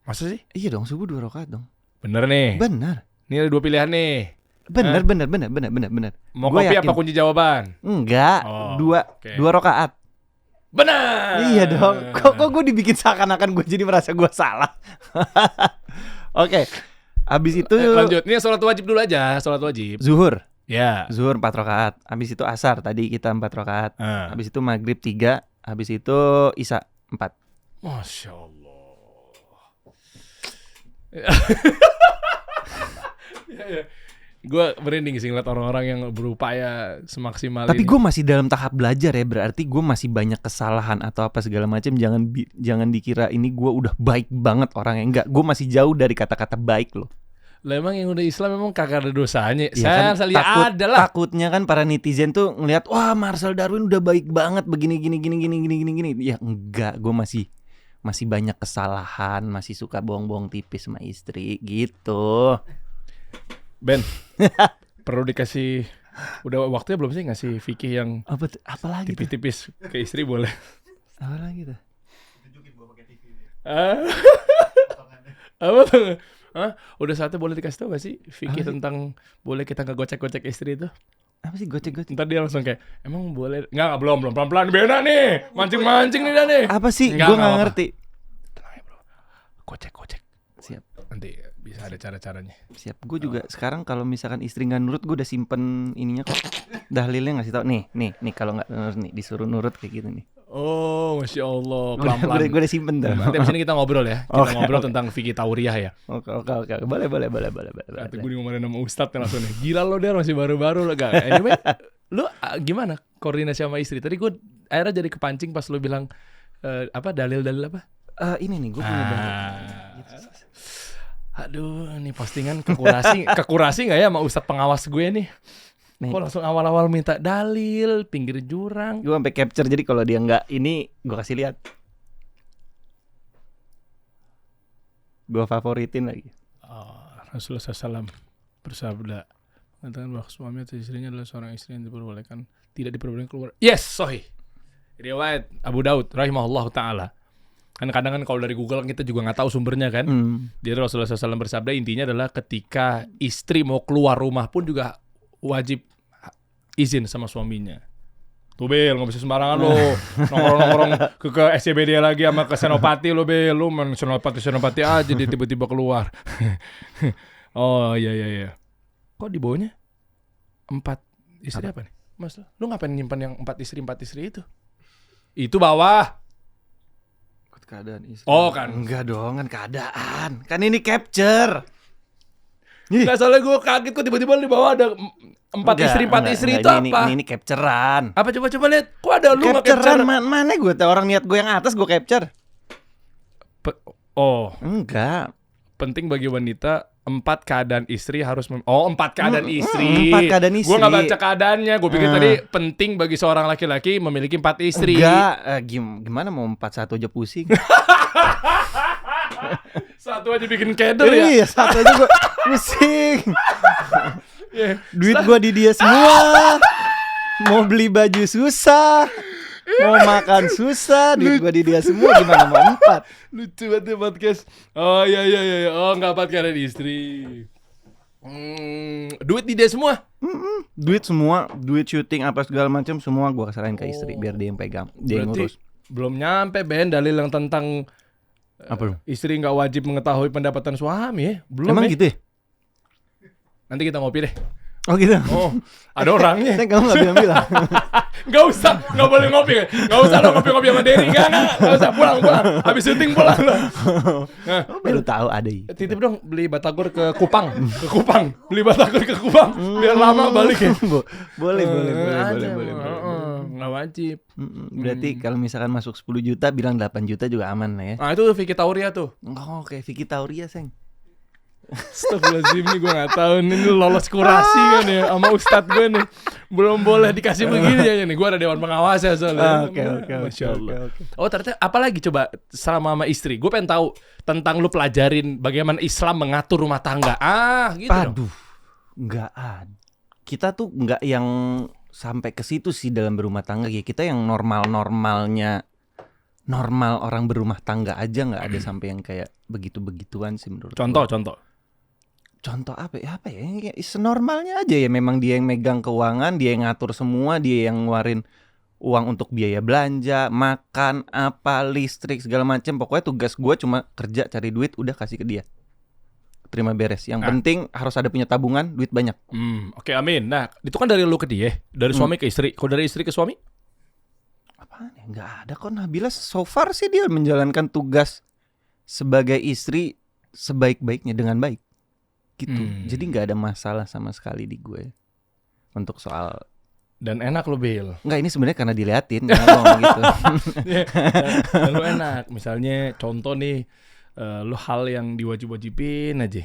Masa sih? Iya dong, subuh 2 rakaat dong. Bener nih. Benar. Ini ada 2 pilihan nih. Benar. Mau Gua kopi yakin. apa kunci jawaban? Enggak, Oh, 2 oke. 2 rakaat. Benar. Iya dong. Kok gue dibikin seakan-akan gue jadi merasa gue salah. Oke. Habis itu Lanjut. Ini sholat wajib dulu aja, sholat wajib. zuhur. Ya. Zuhur 4 rakaat. Habis itu asar tadi kita 4 rakaat. Habis itu maghrib 3. Habis itu isya 4. Masya Allah. Gue merinding sih ngeliat orang-orang yang berupaya semaksimal Tapi ini. gue masih dalam tahap belajar ya. Berarti gue masih banyak kesalahan atau apa segala macam. Jangan dikira ini gue udah baik banget orangnya. Enggak, gue masih jauh dari kata-kata baik loh. Lah emang yang udah Islam memang kagak ada dosanya. Ya Saya lihat ada lah. Takutnya kan para netizen tuh ngelihat wah Marcel Darwin udah baik banget begini gini. Ya enggak, gue masih banyak kesalahan, masih suka bohong-bohong tipis sama istri gitu. Ben, perlu dikasih udah waktunya belum sih ngasih fikih yang Apa lagi tuh? tipis-tipis ke istri boleh? Apa lagi tuh? Apa tuh? Hah? Udah saatnya boleh dikasih tau gak sih fikih tentang boleh kita ngegocek-gocek istri itu? Apa sih gocek-gocek? Ntar dia langsung kayak emang boleh? Enggak belum pelan-pelan beda nih, mancing-mancing nih dah nih. Apa sih? Enggak, Gue enggak nggak apa-apa. ngerti. Tenang ya bro, gocek-gocek. Siap. Nanti bisa ada cara-caranya. Siap. Gue juga sekarang kalau misalkan istri nggak nurut, gue udah simpen ininya kok. Dahlilnya ngasih tau. Nih. Kalau nggak nurut nih, disuruh nurut kayak gitu nih. Oh, Masya Allah, pelan-pelan. Gue udah simpen tuh. Nanti abis ini kita ngobrol ya. Kita Oke, ngobrol tentang fikih tauriah ya. Oke. Boleh. Nanti gue ngomongin sama Ustadz nih langsung nih. Gila lo Der, masih baru-baru lo gak. Anyway, lu gimana koordinasi sama istri? Tadi gue akhirnya jadi kepancing pas lu bilang apa dalil-dalil apa? Ini nih, gue punya dalil. Aduh, ini postingan kekurasi nggak ya sama Ustadz pengawas gue nih? Nih. Kok langsung awal-awal minta dalil pinggir jurang? Gue sampai capture, jadi kalau dia nggak ini, gue kasih lihat. Gue favoritin lagi. Rasulullah SAW bersabda, mengatakan bahwa suami atau istrinya adalah seorang istri yang tidak diperbolehkan keluar. Yes, sahih. Riwayat Abu Daud rahimahullah taala. Kan kadang kalau dari Google kita juga nggak tahu sumbernya kan. Jadi Rasulullah SAW bersabda intinya adalah ketika istri mau keluar rumah pun juga wajib izin sama suaminya. Tuh Bel, nggak bisa sembarangan lo nongkrong ke SCBD lagi sama ke Senopati lo Bel, lo main Senopati aja dia tiba-tiba keluar. Oh iya. Kok di bawahnya 4 istri apa nih? Mas, lu ngapain nyimpan yang 4 istri itu? Itu bawah. Keadaan istri. Oh kan. Enggak dong, kan keadaan. Kan ini capture. Nggak, soalnya gue kaget kok tiba-tiba di bawah ada 4 istri itu apa? Ini capturean. Apa coba lihat? Kok ada lu nggak capture? Capturean mana gue tahu orang niat gue yang atas gue capture. Enggak. Penting bagi wanita 4 keadaan istri harus 4 keadaan istri. 4 keadaan istri. Gue nggak baca keadaannya. Gue pikir tadi penting bagi seorang laki-laki memiliki 4 istri. Enggak, gimana mau 4 1 aja pusing. Satu aja bikin kedel ya. Iya, 1 aja gue pusing. Duit gue di dia semua. Mau beli baju susah. Mau makan susah. Duit gue di dia semua, gimana mau 4? Lucu banget ya podcast. Oh iya. Oh nggak 4 keadaan istri. Duit di dia semua. Duit semua, duit syuting apa segala macam semua gue serahin ke istri biar dia yang pegang, dia yang ngurus. Belum nyampe Ben dalil yang tentang Apa lu? istri nggak wajib mengetahui pendapatan suami ya. Belum. Emang gitu ya? Nanti kita ngopi deh. Oh gitu. Oh, ada orangnya. Saya kamu nggak bilang-bilang. Gak usah, gak boleh ngopi. Gak usah lo ngopi-ngopi sama Derry. Gak usah, pulang. Habis syuting pulang lo. Nah, Baru tahu ada ya. titip dong beli batagor ke Kupang. Beli batagor ke Kupang. Biar lama balik ya. Boleh. Nggak wajib. Berarti kalau misalkan masuk 10 juta bilang 8 juta juga aman lah ya. Nah itu fikih Tauriah tuh. Oh, kayak Vicky Tauria, Seng. Astagfirullahaladzim nih gue gak tahu nih lolos kurasi kan ya sama ustadz gue nih. Belum boleh dikasih begini aja nih. Gue ada dewan pengawas ya soalnya. Oke. Masya Allah. Oh ternyata apa lagi coba sama istri. Gue pengen tahu tentang lu pelajarin bagaimana Islam mengatur rumah tangga. Gitu dong. Aduh, nggak ada. Kita tuh nggak yang sampai ke situ sih dalam berumah tangga ya. Kita yang normal orang berumah tangga aja, nggak ada sampai yang kayak begitu-begituan sih menurut Contoh. Contoh apa ya? Senormalnya aja ya. Memang dia yang megang keuangan, dia yang ngatur semua, dia yang ngeluarin uang untuk biaya belanja, makan, apa, listrik segala macam. Pokoknya tugas gue cuma kerja cari duit, udah kasih ke dia. Terima beres. Yang penting harus ada punya tabungan, duit banyak. Oke, amin. Nah, itu kan dari lu ke dia, dari suami ke istri. Kok dari istri ke suami? Apaan ya? Nggak ada kok. Nabila so far sih dia menjalankan tugas sebagai istri sebaik-baiknya dengan baik. Gitu. Jadi nggak ada masalah sama sekali di gue untuk soal. Dan enak lu, Bil. Nggak, ini sebenarnya karena diliatin ngomong gitu. Dan lu enak. Misalnya contoh nih, lu hal yang diwajib-wajibin aja.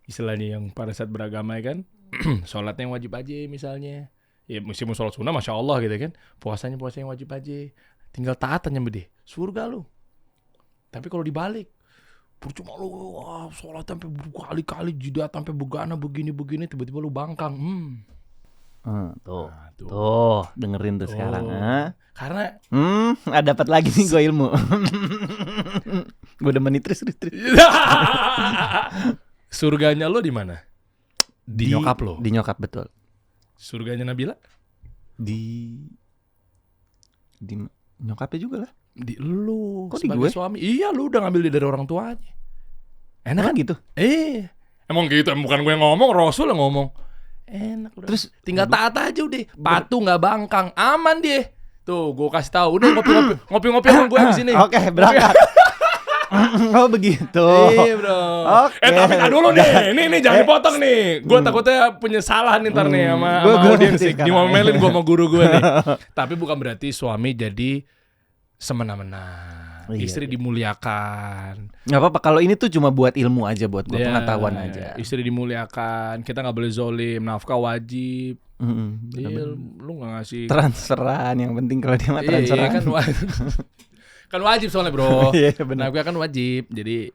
Istilahnya yang pada saat beragama ya kan, sholatnya yang wajib aja misalnya. Ya mesti mau sholat sunnah, Masya Allah gitu kan. Puasanya puasa yang wajib aja. Tinggal taatan yang bede. Surga lu. Tapi kalau dibalik, percuma lu sholat sampai berkali-kali, jidat sampai begana begini-begini, tiba-tiba lu bangkang. Tuh. Nah, Tuh, dengerin tuh sekarang. Karena Dapat lagi nih gue ilmu. Gue demen nih terus. surganya lo di mana? Di nyokap lo. Di nyokap, betul. Surganya Nabila? Di nyokapnya juga lah. Di lu. Kok di sebagai gue? suami. Iya, lu udah ngambil dari orang tuanya. Enak kan? gitu. Emang gitu, bukan gue yang ngomong, Rasul yang ngomong. Enak udah. Terus tinggal taat aja udah. Patuh nggak bangkang, aman dia. Tuh, gue kasih tahu. Udah ngopi-ngopi sama gue di sini. Oke, berangkat. Oh begitu. Iya bro. Oke. Tapi tak dulu nih. Ini jangan dipotong nih. Gue takutnya penyesalan ntar nih sama audiens. Dimomelin gue sama guru gue nih. Tapi bukan berarti suami jadi semena-mena. Iya, Istri dimuliakan. Nggak apa-apa. Kalau ini tuh cuma buat ilmu aja, buat gue pengetahuan aja. Istri dimuliakan. Kita nggak boleh zolim. Nafkah wajib. Iya, lu nggak ngasih Transferan yang penting kalau dia mah transferan. Iya, kan wajib soalnya bro. Iya benar. Nafkah kan wajib. Jadi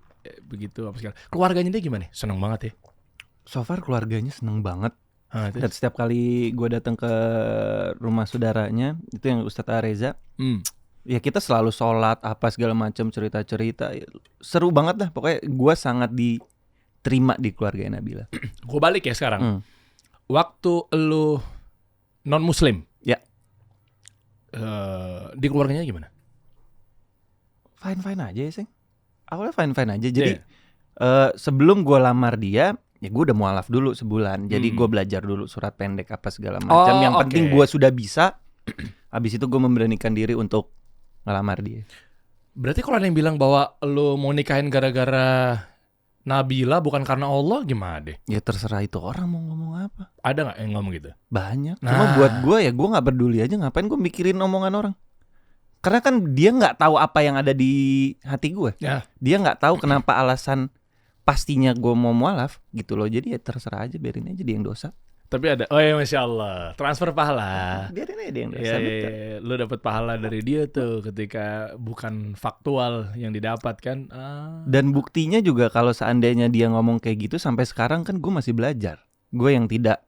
begitu apa segala. Keluarganya dia gimana? Seneng banget ya. So far keluarganya seneng banget. Terus? Dan setiap kali gue datang ke rumah saudaranya, itu yang Ustadz Areza, ya kita selalu sholat apa segala macam, cerita-cerita, seru banget lah. Pokoknya gue sangat diterima di keluarga Nabila. Gue balik ya sekarang. Waktu lu non muslim, ya, di keluarganya gimana? Fine aja ya sih. Awalnya fine aja. Jadi sebelum gue lamar dia, ya gue udah mualaf dulu sebulan. Jadi gue belajar dulu surat pendek apa segala macam. Yang penting gue sudah bisa. Habis itu gue memberanikan diri untuk ngelamar dia. Berarti kalau ada yang bilang bahwa lu mau nikahin gara-gara Nabila bukan karena Allah, gimana deh? Ya terserah itu orang mau ngomong apa. Ada nggak yang ngomong gitu? Banyak. Cuma buat gue ya gue nggak peduli aja. Ngapain gue mikirin omongan orang? Karena kan dia nggak tahu apa yang ada di hati gue. Ya. Dia nggak tahu kenapa alasan pastinya gue mau mualaf gitu loh. Jadi ya terserah aja, biarin aja dia yang dosa. Tapi ada, oh ya Masya Allah, transfer pahala. Biarin aja dia yang dosa. Ya, lu dapat pahala dari dia tuh ketika bukan faktual yang didapat kan. Dan buktinya juga kalau seandainya dia ngomong kayak gitu, sampai sekarang kan gue masih belajar. Gue yang tidak,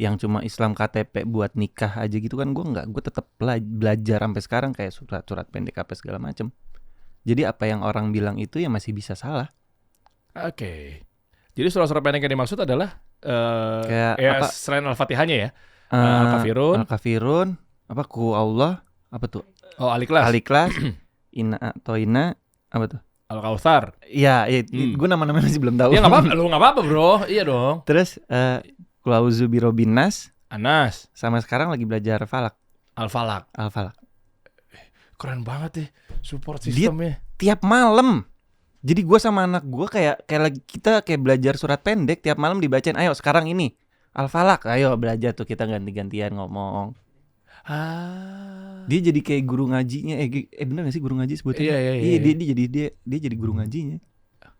yang cuma Islam KTP buat nikah aja gitu kan, gue nggak. Gue tetap belajar sampai sekarang kayak surat pendek apa segala macam. Jadi apa yang orang bilang itu ya masih bisa salah. Oke. Jadi surat-surat pendek yang dimaksud adalah kayak ya apa? Selain Al-Fatihahnya ya. Al-Kafirun, apa ku Allah, apa tuh? Oh, Al-Ikhlas. Al-Ikhlas, Inna atau Inna, apa tuh? Al-Kautsar. Iya, gue nama-namanya masih belum tahu. Ya nggak apa-apa, lu nggak apa-apa bro. Iya dong. Terus Qul a'udzu birabbin nas, Anas. sama sekarang lagi belajar Falak. Al-Falak. Keren banget deh support sistemnya. Tiap malam. Jadi gue sama anak gue kayak lagi kita kayak belajar surat pendek, tiap malam dibacain. Ayo sekarang ini Al-Falak, ayo belajar tuh, kita ganti-gantian ngomong. Dia jadi kayak guru ngajinya. Bener gak sih guru ngaji sebetulnya? Iya. Dia jadi guru ngajinya.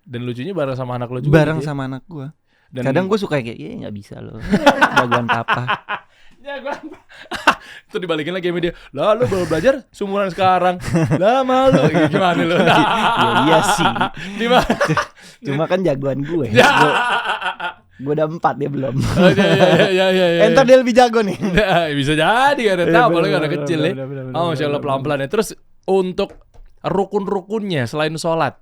Dan lucunya bareng sama anak lo juga. Bareng sama anak gue. Kadang gue suka kayak, nggak bisa loh, jagoan papa. Jagoan. Itu dibalikin lagi sama dia. Lah lu baru belajar seumuran sekarang. Lah malu. Gimana lu? Ya iya sih. Gimana? Cuma kan jagoan gue. Gue udah 4, dia belum. Iya. Entar dia lebih jago nih. Bisa jadi, gak ada tahu kalau gak ada kecil ya. Oh Masya Allah, pelan-pelan ya. Terus untuk rukun-rukunnya selain sholat,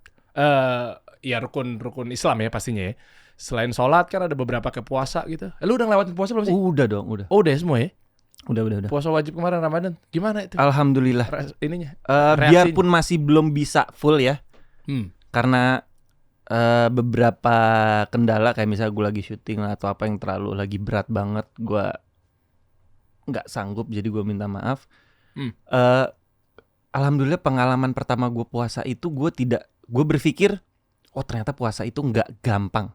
ya rukun Islam ya pastinya ya. Selain sholat kan ada beberapa ke puasa gitu. Lu udah ngelewatin puasa belum sih? Udah dong, udah. Oh udah semua ya? Udah. Puasa wajib kemarin Ramadan. Gimana itu? Alhamdulillah. Ininya. Biarpun masih belum bisa full ya. Karena beberapa kendala kayak misalnya gue lagi syuting lah atau apa yang terlalu lagi berat banget, gue nggak sanggup, jadi gue minta maaf. Alhamdulillah pengalaman pertama gue puasa itu gue berpikir ternyata puasa itu nggak gampang.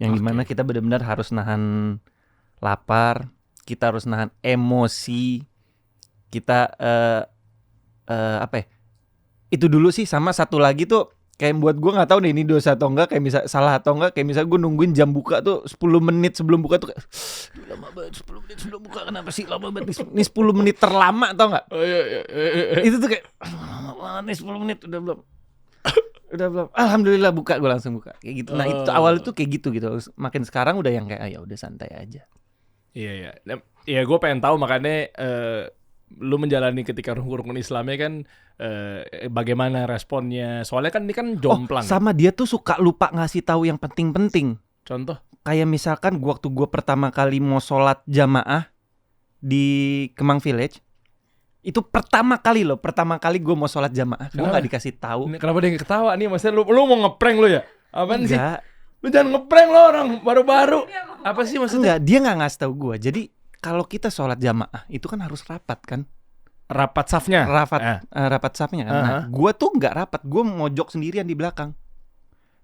Yang dimana kita benar-benar harus nahan lapar, kita harus nahan emosi, kita itu dulu sih. Sama satu lagi tuh kayak buat gue nggak tahu deh ini dosa atau enggak, kayak misal salah atau enggak, kayak misal gue nungguin jam buka tuh 10 menit sebelum buka tuh kayak lama banget, 10 menit sebelum buka, kenapa sih lama banget ini 10 menit terlama tau nggak? Itu tuh kayak lama banget nih 10 menit udah belum alhamdulillah buka, gue langsung buka kayak gitu. Nah itu awal itu kayak gitu makin sekarang udah yang kayak ya udah santai aja. Iya gue pengen tahu makanya lu menjalani ketika rukun Islamnya kan bagaimana responnya? Soalnya kan ini kan jomplang. Sama dia tuh suka lupa ngasih tahu yang penting-penting. Contoh? Kayak misalkan waktu gue pertama kali mau sholat jamaah di Kemang Village, itu pertama kali gue mau sholat jamaah, gue nggak dikasih tahu. Kenapa dia ketawa nih? Maksudnya lu mau ngeprank lu ya? Apaan sih? Enggak. Lu jangan ngeprank lo, orang baru-baru. Apa sih maksudnya? Enggak, dia nggak ngasih tahu gue. Jadi kalau kita sholat jamaah itu kan harus rapat kan? Rapat safnya. Rapat safnya kan. Nah, gue tuh nggak rapat, gue mojok sendirian di belakang.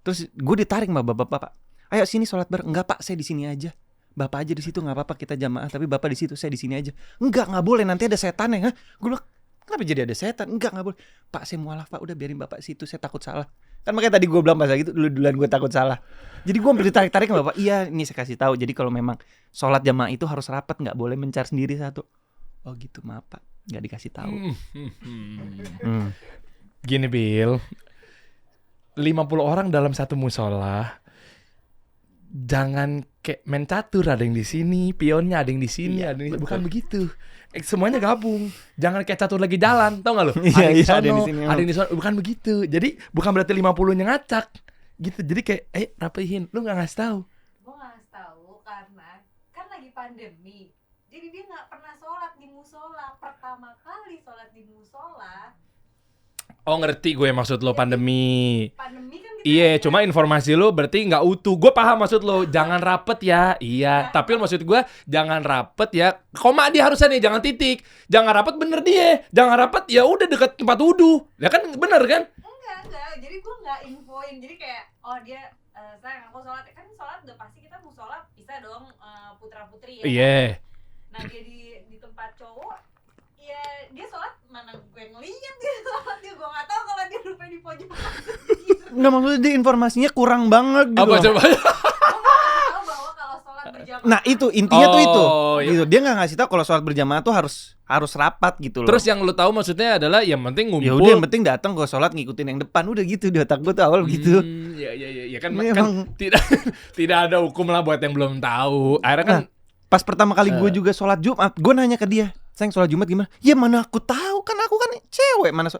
Terus gue ditarik sama bapak-bapak. Ayo sini sholat bareng. Enggak pak, saya di sini aja. Bapak aja di situ nggak apa-apa, kita jamaah. Tapi bapak di situ, saya di sini aja. Nggak boleh, nanti ada setan ya. Gue bilang, kenapa jadi ada setan? Nggak boleh. Pak saya mualaf pak, udah biarin bapak situ, saya takut salah. Kan makanya tadi gue bilang bahasa gitu, duluan gue takut salah. Jadi gue ambil ditarik-tarik sama bapak. Iya, ini saya kasih tahu. Jadi kalau memang sholat jamaah itu harus rapat, nggak boleh mencar sendiri satu. Oh gitu, maaf pak, nggak dikasih tahu. Gini Bill, 50 orang dalam satu musola. Jangan kayak main catur, ada yang di sini, pionnya ada yang di sini, ada yang bukan begitu. Semuanya gabung. Jangan kayak catur lagi jalan, tau gak lo? Ada yang di sono, bukan begitu. Jadi bukan berarti 50-nya ngacak gitu. Jadi kayak rapihin, lu gak ngasih tahu. Gue gak ngasih tahu karena kan lagi pandemi. Jadi dia gak pernah sholat di musola. Pertama kali sholat di musola. Oh ngerti gue maksud lo, pandemi. Pandemi kan Iya, cuma informasi lo berarti nggak utuh. Gue paham maksud lo, jangan rapet ya. Iya, tapi maksud gue jangan rapet ya. Koma dia harusnya nih, jangan titik. Jangan rapet bener dia. Jangan rapet ya udah dekat tempat wudu. Ya kan bener kan? Enggak. Jadi gue nggak infoin. Jadi kayak dia sayang aku sholat. Kan sholat udah pasti kita mau sholat bisa dong putra putri ya. Iya. Nah dia di tempat cowok. Ya dia sholat mana gue ngeliat dia sholat, dia gue nggak tahu kalau dia rupanya di pojok. Nggak, maksudnya dia informasinya kurang banget gitu. Apa coba? Gue nggak tahu bahwa kalau sholat berjamaah. Nah itu intinya tuh itu. Iya. Gitu. Dia nggak ngasih tahu kalau sholat berjamaah tuh harus rapat gitu loh. Terus yang lu tahu maksudnya adalah yang penting ngumpul. Ya udah yang penting datang ke sholat ngikutin yang depan, udah gitu di otak gue tuh awal gitu. Ya kan, Ini kan tidak ada hukum lah buat yang belum tahu. Akhirnya kan Pas pertama kali gue juga sholat Jumat, gue nanya ke dia, sayang sholat Jumat gimana? Ya mana aku tahu, kan aku kan cewek, mana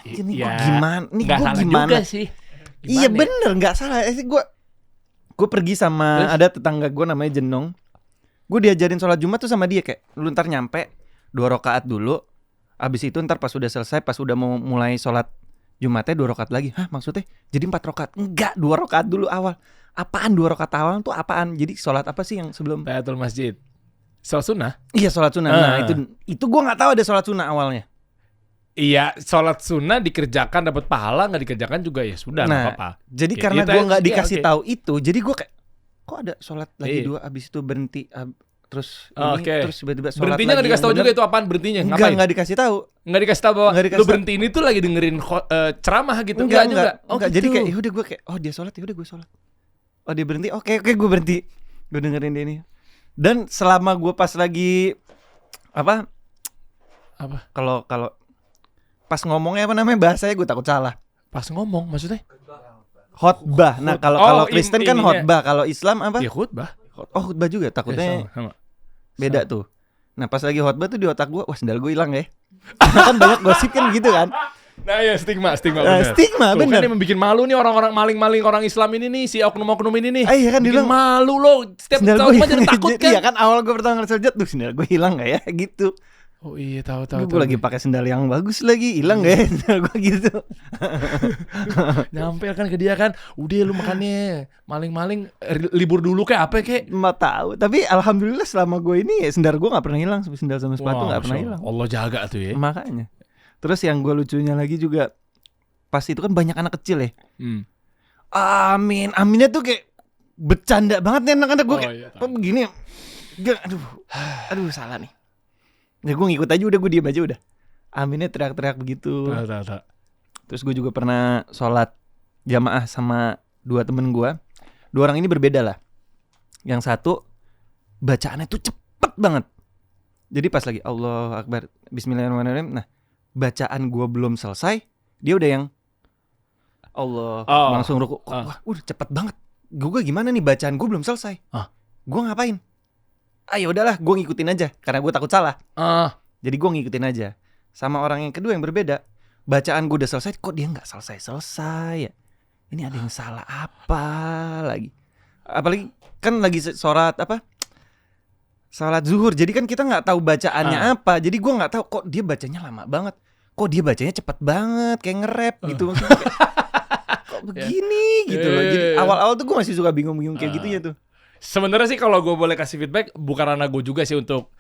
ini gue gimana? Nih gue gimana? Juga sih. Iya bener, nggak salah. Gue pergi sama ada tetangga gue namanya Jenong. Gue diajarin sholat Jumat tuh sama dia kayak, lu ntar nyampe 2 rakaat dulu, abis itu ntar pas udah selesai, pas udah mau mulai sholat Jumatnya 2 rakaat lagi. Hah maksudnya? Jadi 4 rakaat? Enggak, 2 rakaat dulu awal. Apaan 2 rakaat awal tuh apaan? Jadi sholat apa sih yang sebelum? Tahiyatul masjid. Sholat sunnah? Iya sholat sunnah. Nah itu gue nggak tahu ada sholat sunnah awalnya. Iya, sholat sunnah dikerjakan dapat pahala, nggak dikerjakan juga ya sudah, nggak apa-apa. Jadi karena gue nggak dikasih tahu itu, jadi gue kayak, kok ada sholat lagi 2, abis itu berhenti, terus terus tiba-tiba sholat berhentinya nggak dikasih tahu juga itu apaan berhentinya? Nggak dikasih tahu. Nggak dikasih tahu bahwa lu berhenti ini tuh lagi dengerin ceramah gitu. Enggak juga. Enggak, jadi kayak yaudah gue kayak, oh dia sholat, yaudah gue sholat. Oh dia berhenti, oke gue berhenti. Gue dengerin dia ini. Dan selama gue pas lagi apa? Kalau pas ngomongnya apa namanya bahasanya gue takut salah. Pas ngomong maksudnya? Khotbah. Nah kalau Kristen kan khotbah, kalau Islam apa? Ya khutbah. Oh khutbah juga, takutnya sama. Beda tuh. Nah pas lagi khotbah tuh di otak gue, wah sendal gue hilang ya. Kan banyak gosip kan gitu kan. Nah ya stigma Stigma Tuh, bener. kan yang bikin malu nih orang-orang maling-maling orang Islam ini nih, si oknum-oknum ini nih. Iya kan, bikin dibilang, malu lo. Setiap sendal tahun gue aja takut kan. Iya kan, awal gue pertama ngeliat sendal, sendal gue hilang gak ya gitu. Oh iya tahu. Gue lagi pakai sendal yang bagus lagi, hilang gak ya sendal gue gitu. Nyampe kan ke dia kan, udah lu makannya maling-maling libur dulu kayak apa kayak. Nggak tahu, tapi alhamdulillah selama gue ini ya sendal gue nggak pernah hilang, sendal sama sepatu nggak pernah hilang. Allah jaga tuh ya. Makanya. Terus yang gue lucunya lagi juga, pas itu kan banyak anak kecil ya. Aminnya tuh kayak bercanda banget nih anak-anak gue kayak, iya, kok begini? Gak, aduh salah nih. Ya gue ngikut aja udah, gue diem aja udah. Aminnya teriak-teriak begitu. Tahu. Terus gue juga pernah sholat jamaah sama 2 temen gue. 2 orang ini berbeda lah. Yang satu bacaannya tuh cepet banget. Jadi pas lagi Allahu Akbar, Bismillahirrahmanirrahim. Nah, bacaan gue belum selesai, dia udah yang Allah langsung ruku. Wah, udah cepet banget. Gue gimana nih, bacaan gue belum selesai. Gue ngapain? Ya udahlah, gue ngikutin aja karena gue takut salah. Jadi gue ngikutin aja. Sama orang yang kedua yang berbeda, bacaan gue udah selesai, kok dia nggak selesai ya? Ini ada yang salah apa lagi? Apalagi kan lagi sholat sholat zuhur. Jadi kan kita nggak tahu bacaannya apa. Jadi gue nggak tahu kok dia bacanya lama banget. Kok dia bacanya cepet banget, kayak nge-rap gitu maksudnya. Kok begini gitu loh. Jadi awal-awal tuh gue masih suka bingung-bingung kayak gitu ya tuh. Sebenarnya sih kalau gue boleh kasih feedback, bukan ranah gue juga sih untuk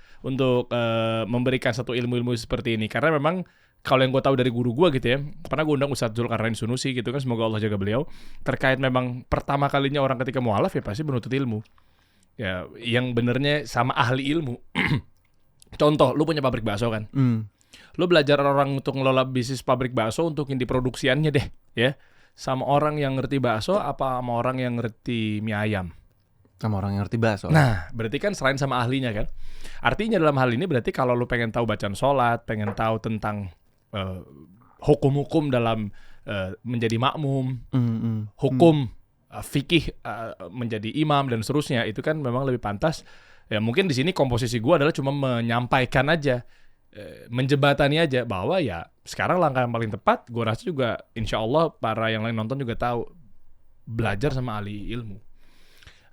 memberikan satu ilmu-ilmu seperti ini. Karena memang kalau yang gue tahu dari guru gue gitu ya, pernah gue undang Ustadz Zulkarnain Sunusi gitu kan, semoga Allah jaga beliau. Terkait memang pertama kalinya orang ketika mualaf ya pasti menuntut ilmu. Ya, yang benernya sama ahli ilmu. Contoh, lu punya pabrik bakso kan? Lu belajar orang untuk ngelola bisnis pabrik bakso untuk yang diproduksiannya deh, ya. Sama orang yang ngerti bakso apa sama orang yang ngerti mie ayam? Sama orang yang ngerti bakso. Nah, berarti kan selain sama ahlinya kan. Artinya dalam hal ini berarti kalau lu pengen tahu bacaan sholat, pengen tahu tentang hukum-hukum dalam menjadi makmum, hukum fikih menjadi imam dan seterusnya, itu kan memang lebih pantas. Ya mungkin di sini komposisi gua adalah cuma menyampaikan aja, menjebatani aja bahwa ya sekarang langkah yang paling tepat, gua rasa juga insya Allah para yang lain nonton juga tahu, belajar sama ahli ilmu.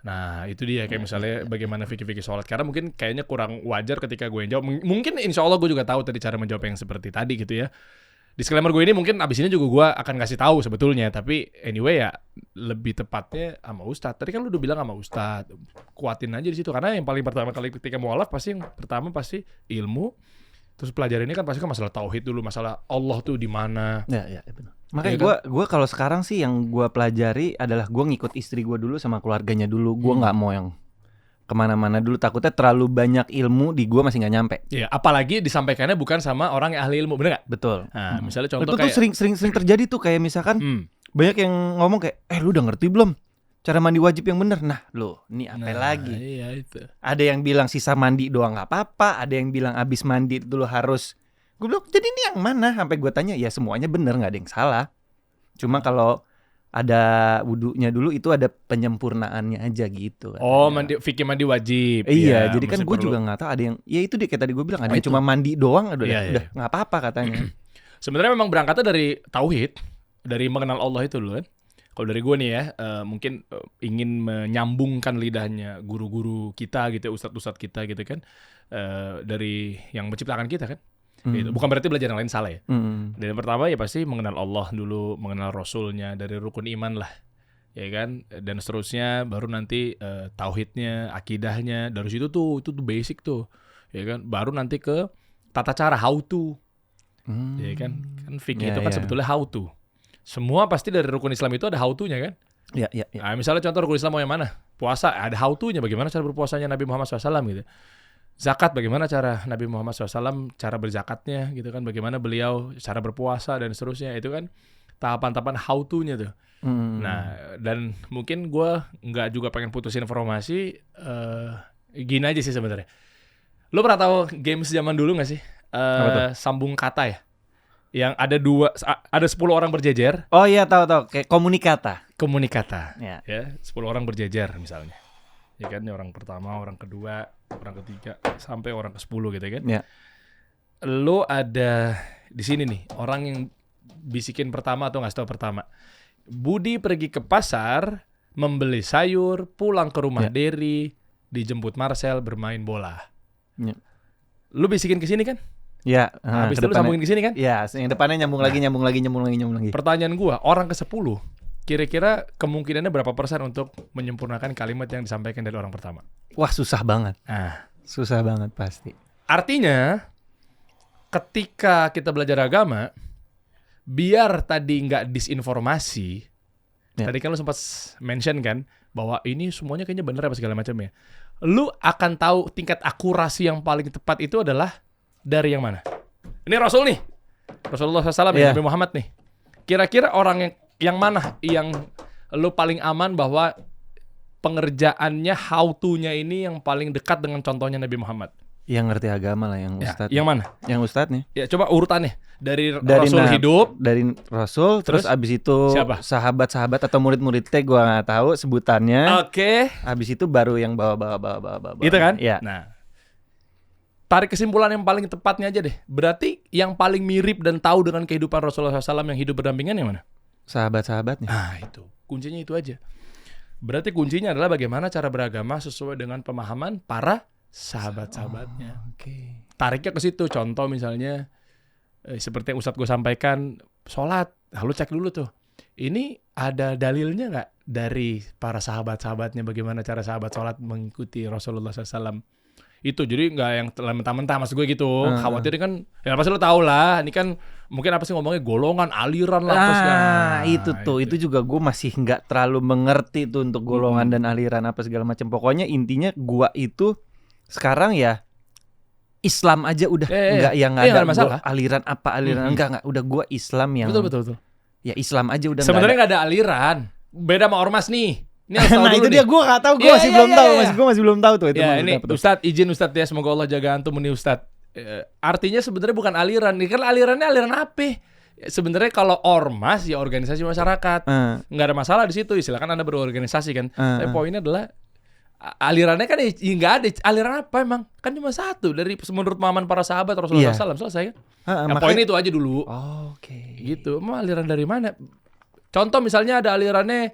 Nah itu dia kayak misalnya bagaimana fikih-fikih sholat. Karena mungkin kayaknya kurang wajar ketika gue yang jawab. Mungkin insya Allah gue juga tahu tadi cara menjawab yang seperti tadi gitu ya. Disclaimer gue ini mungkin abis ini juga gue akan kasih tahu sebetulnya. Tapi anyway ya lebih tepatnya sama Ustadz. Tadi kan lu udah bilang sama Ustadz, kuatin aja di situ. Karena yang paling pertama kali ketika mualaf pasti yang pertama pasti ilmu. Terus pelajaran ini kan pasti kan masalah tauhid dulu, masalah Allah tuh di mana. Ya benar. Makanya gue kalau sekarang sih yang gue pelajari adalah gue ngikut istri gue dulu sama keluarganya dulu. Gue nggak mau yang kemana-mana dulu, takutnya terlalu banyak ilmu di gue masih nggak nyampe. Iya, apalagi disampaikannya bukan sama orang yang ahli ilmu, bener nggak? Betul. Nah, misalnya contoh itu kayak tuh sering terjadi tuh, kayak misalkan banyak yang ngomong kayak, lu udah ngerti belum cara mandi wajib yang bener? Nah lo, ini apa lagi? Iya itu. Ada yang bilang sisa mandi doang nggak apa-apa, ada yang bilang abis mandi dulu harus. Gue bilang, jadi ini yang mana? Sampai gue tanya, ya semuanya bener, nggak ada yang salah. Cuma kalau ada wudunya dulu itu ada penyempurnaannya aja gitu. Oh, fikih mandi wajib. Iya, jadi kan gue juga nggak tahu, ada yang, ya itu deh kayak tadi gue bilang, ada yang cuma mandi doang, udah nggak apa-apa katanya. Sebenarnya memang berangkatnya dari tauhid, dari mengenal Allah itu dulu kan. Kalau dari gue nih ya, mungkin ingin menyambungkan lidahnya guru-guru kita gitu, ustadz-ustadz kita gitu kan, dari yang menciptakan kita kan. Gitu. Bukan berarti belajar yang lain salah ya. Dan yang pertama ya pasti mengenal Allah dulu, mengenal Rasulnya, dari rukun iman lah, ya kan. Dan seterusnya baru nanti tauhidnya, akidahnya, dari situ tuh itu tuh basic tuh, ya kan. Baru nanti ke tata cara how to, ya kan. Kan fikih itu kan sebetulnya how to. Semua pasti dari rukun Islam itu ada how to-nya kan. Iya. Nah, misalnya contoh rukun Islam mau yang mana? Puasa, ada how to-nya, bagaimana cara berpuasanya Nabi Muhammad SAW gitu. Zakat, bagaimana cara Nabi Muhammad SAW, cara berzakatnya gitu kan, bagaimana beliau cara berpuasa dan seterusnya, itu kan tahapan-tahapan how to-nya tuh. Nah, dan mungkin gue nggak juga pengen putusin informasi, gini aja sih sebenarnya. Lo pernah tahu games zaman dulu nggak sih? Sambung kata ya? Yang ada 10 orang berjejer. Oh iya, tahu kayak Komunikata. Ya. 10 orang berjejer misalnya. Ya kan, orang pertama, orang kedua, orang ketiga, sampai orang ke-10 gitu kan. Ya. Lo ada di sini nih, orang yang bisikin pertama atau ngasih tau pertama. Budi pergi ke pasar, membeli sayur, pulang ke rumah Derry, dijemput Marcel bermain bola. Ya. Lu bisikin ke sini kan? Ya, Habis itu lu sambungin ke sini kan? Ya, yang depannya nyambung lagi. Pertanyaan gua, orang ke-10 kira-kira kemungkinannya berapa persen untuk menyempurnakan kalimat yang disampaikan dari orang pertama? Wah, susah banget. Nah, Susah banget pasti. artinya ketika kita belajar agama, biar tadi nggak disinformasi, tadi kan lu sempat mention kan bahwa ini semuanya kayaknya bener apa segala macam ya. Lu akan tahu tingkat akurasi yang paling tepat itu adalah dari yang mana? Ini Rasul nih, Rasulullah SAW, Nabi Muhammad nih. Kira-kira orang yang mana yang lu paling aman bahwa pengerjaannya, how to-nya ini yang paling dekat dengan contohnya Nabi Muhammad? Yang ngerti agama lah, yang ustadz. Yang mana? Yang ustadznya. Ya coba urutannya dari Rasul hidup, dari Rasul, terus abis itu siapa? Sahabat-sahabat atau murid-muridnya gue nggak tahu sebutannya. Oke. Abis itu baru yang bawa. Gitu kan? Iya. Nah, tarik kesimpulan yang paling tepatnya aja deh. Berarti yang paling mirip dan tahu dengan kehidupan Rasulullah SAW yang hidup berdampingan yang mana? Sahabat-sahabatnya. Nah itu, kuncinya itu aja. Berarti kuncinya adalah bagaimana cara beragama sesuai dengan pemahaman para sahabat-sahabatnya. Oke. Tariknya ke situ. Contoh misalnya, seperti yang Ustadz gue sampaikan, sholat. Lalu cek dulu tuh. Ini ada dalilnya nggak dari para sahabat-sahabatnya bagaimana cara sahabat sholat mengikuti Rasulullah SAW? Itu jadi nggak yang mentah-mentah, maksud gue gitu. Khawatir kan, ya pasti lo tau lah. Ini kan mungkin apa sih ngomongnya golongan, aliran lah. Itu juga gue masih nggak terlalu mengerti tuh untuk golongan dan aliran apa segala macam. Pokoknya intinya gue itu sekarang ya Islam aja udah, nggak yang ada masalah. Aliran apa enggak udah gue Islam yang betul. Ya Islam aja udah. Sebenarnya nggak ada aliran, beda sama ormas nih. Ini harus tahu nah dulu itu nih. dia gue nggak tahu, gue masih belum tahu, gue masih belum tahu tuh itu. Ya ini Ustadz, izin Ustadz ya, semoga Allah jaga antum nih Ustadz. Artinya sebenarnya bukan aliran, ini kan alirannya aliran apa? Sebenarnya kalau ormas ya organisasi masyarakat, nggak ada masalah di situ. Silakan Anda berorganisasi kan. Tapi poinnya adalah alirannya kan nggak ada. Aliran apa emang? Kan cuma satu dari menurut pemahaman para sahabat Rasulullah SAW, selesai kan? Nah, poinnya itu aja dulu. Oke. Gitu. Emang aliran dari mana? Contoh misalnya ada alirannya,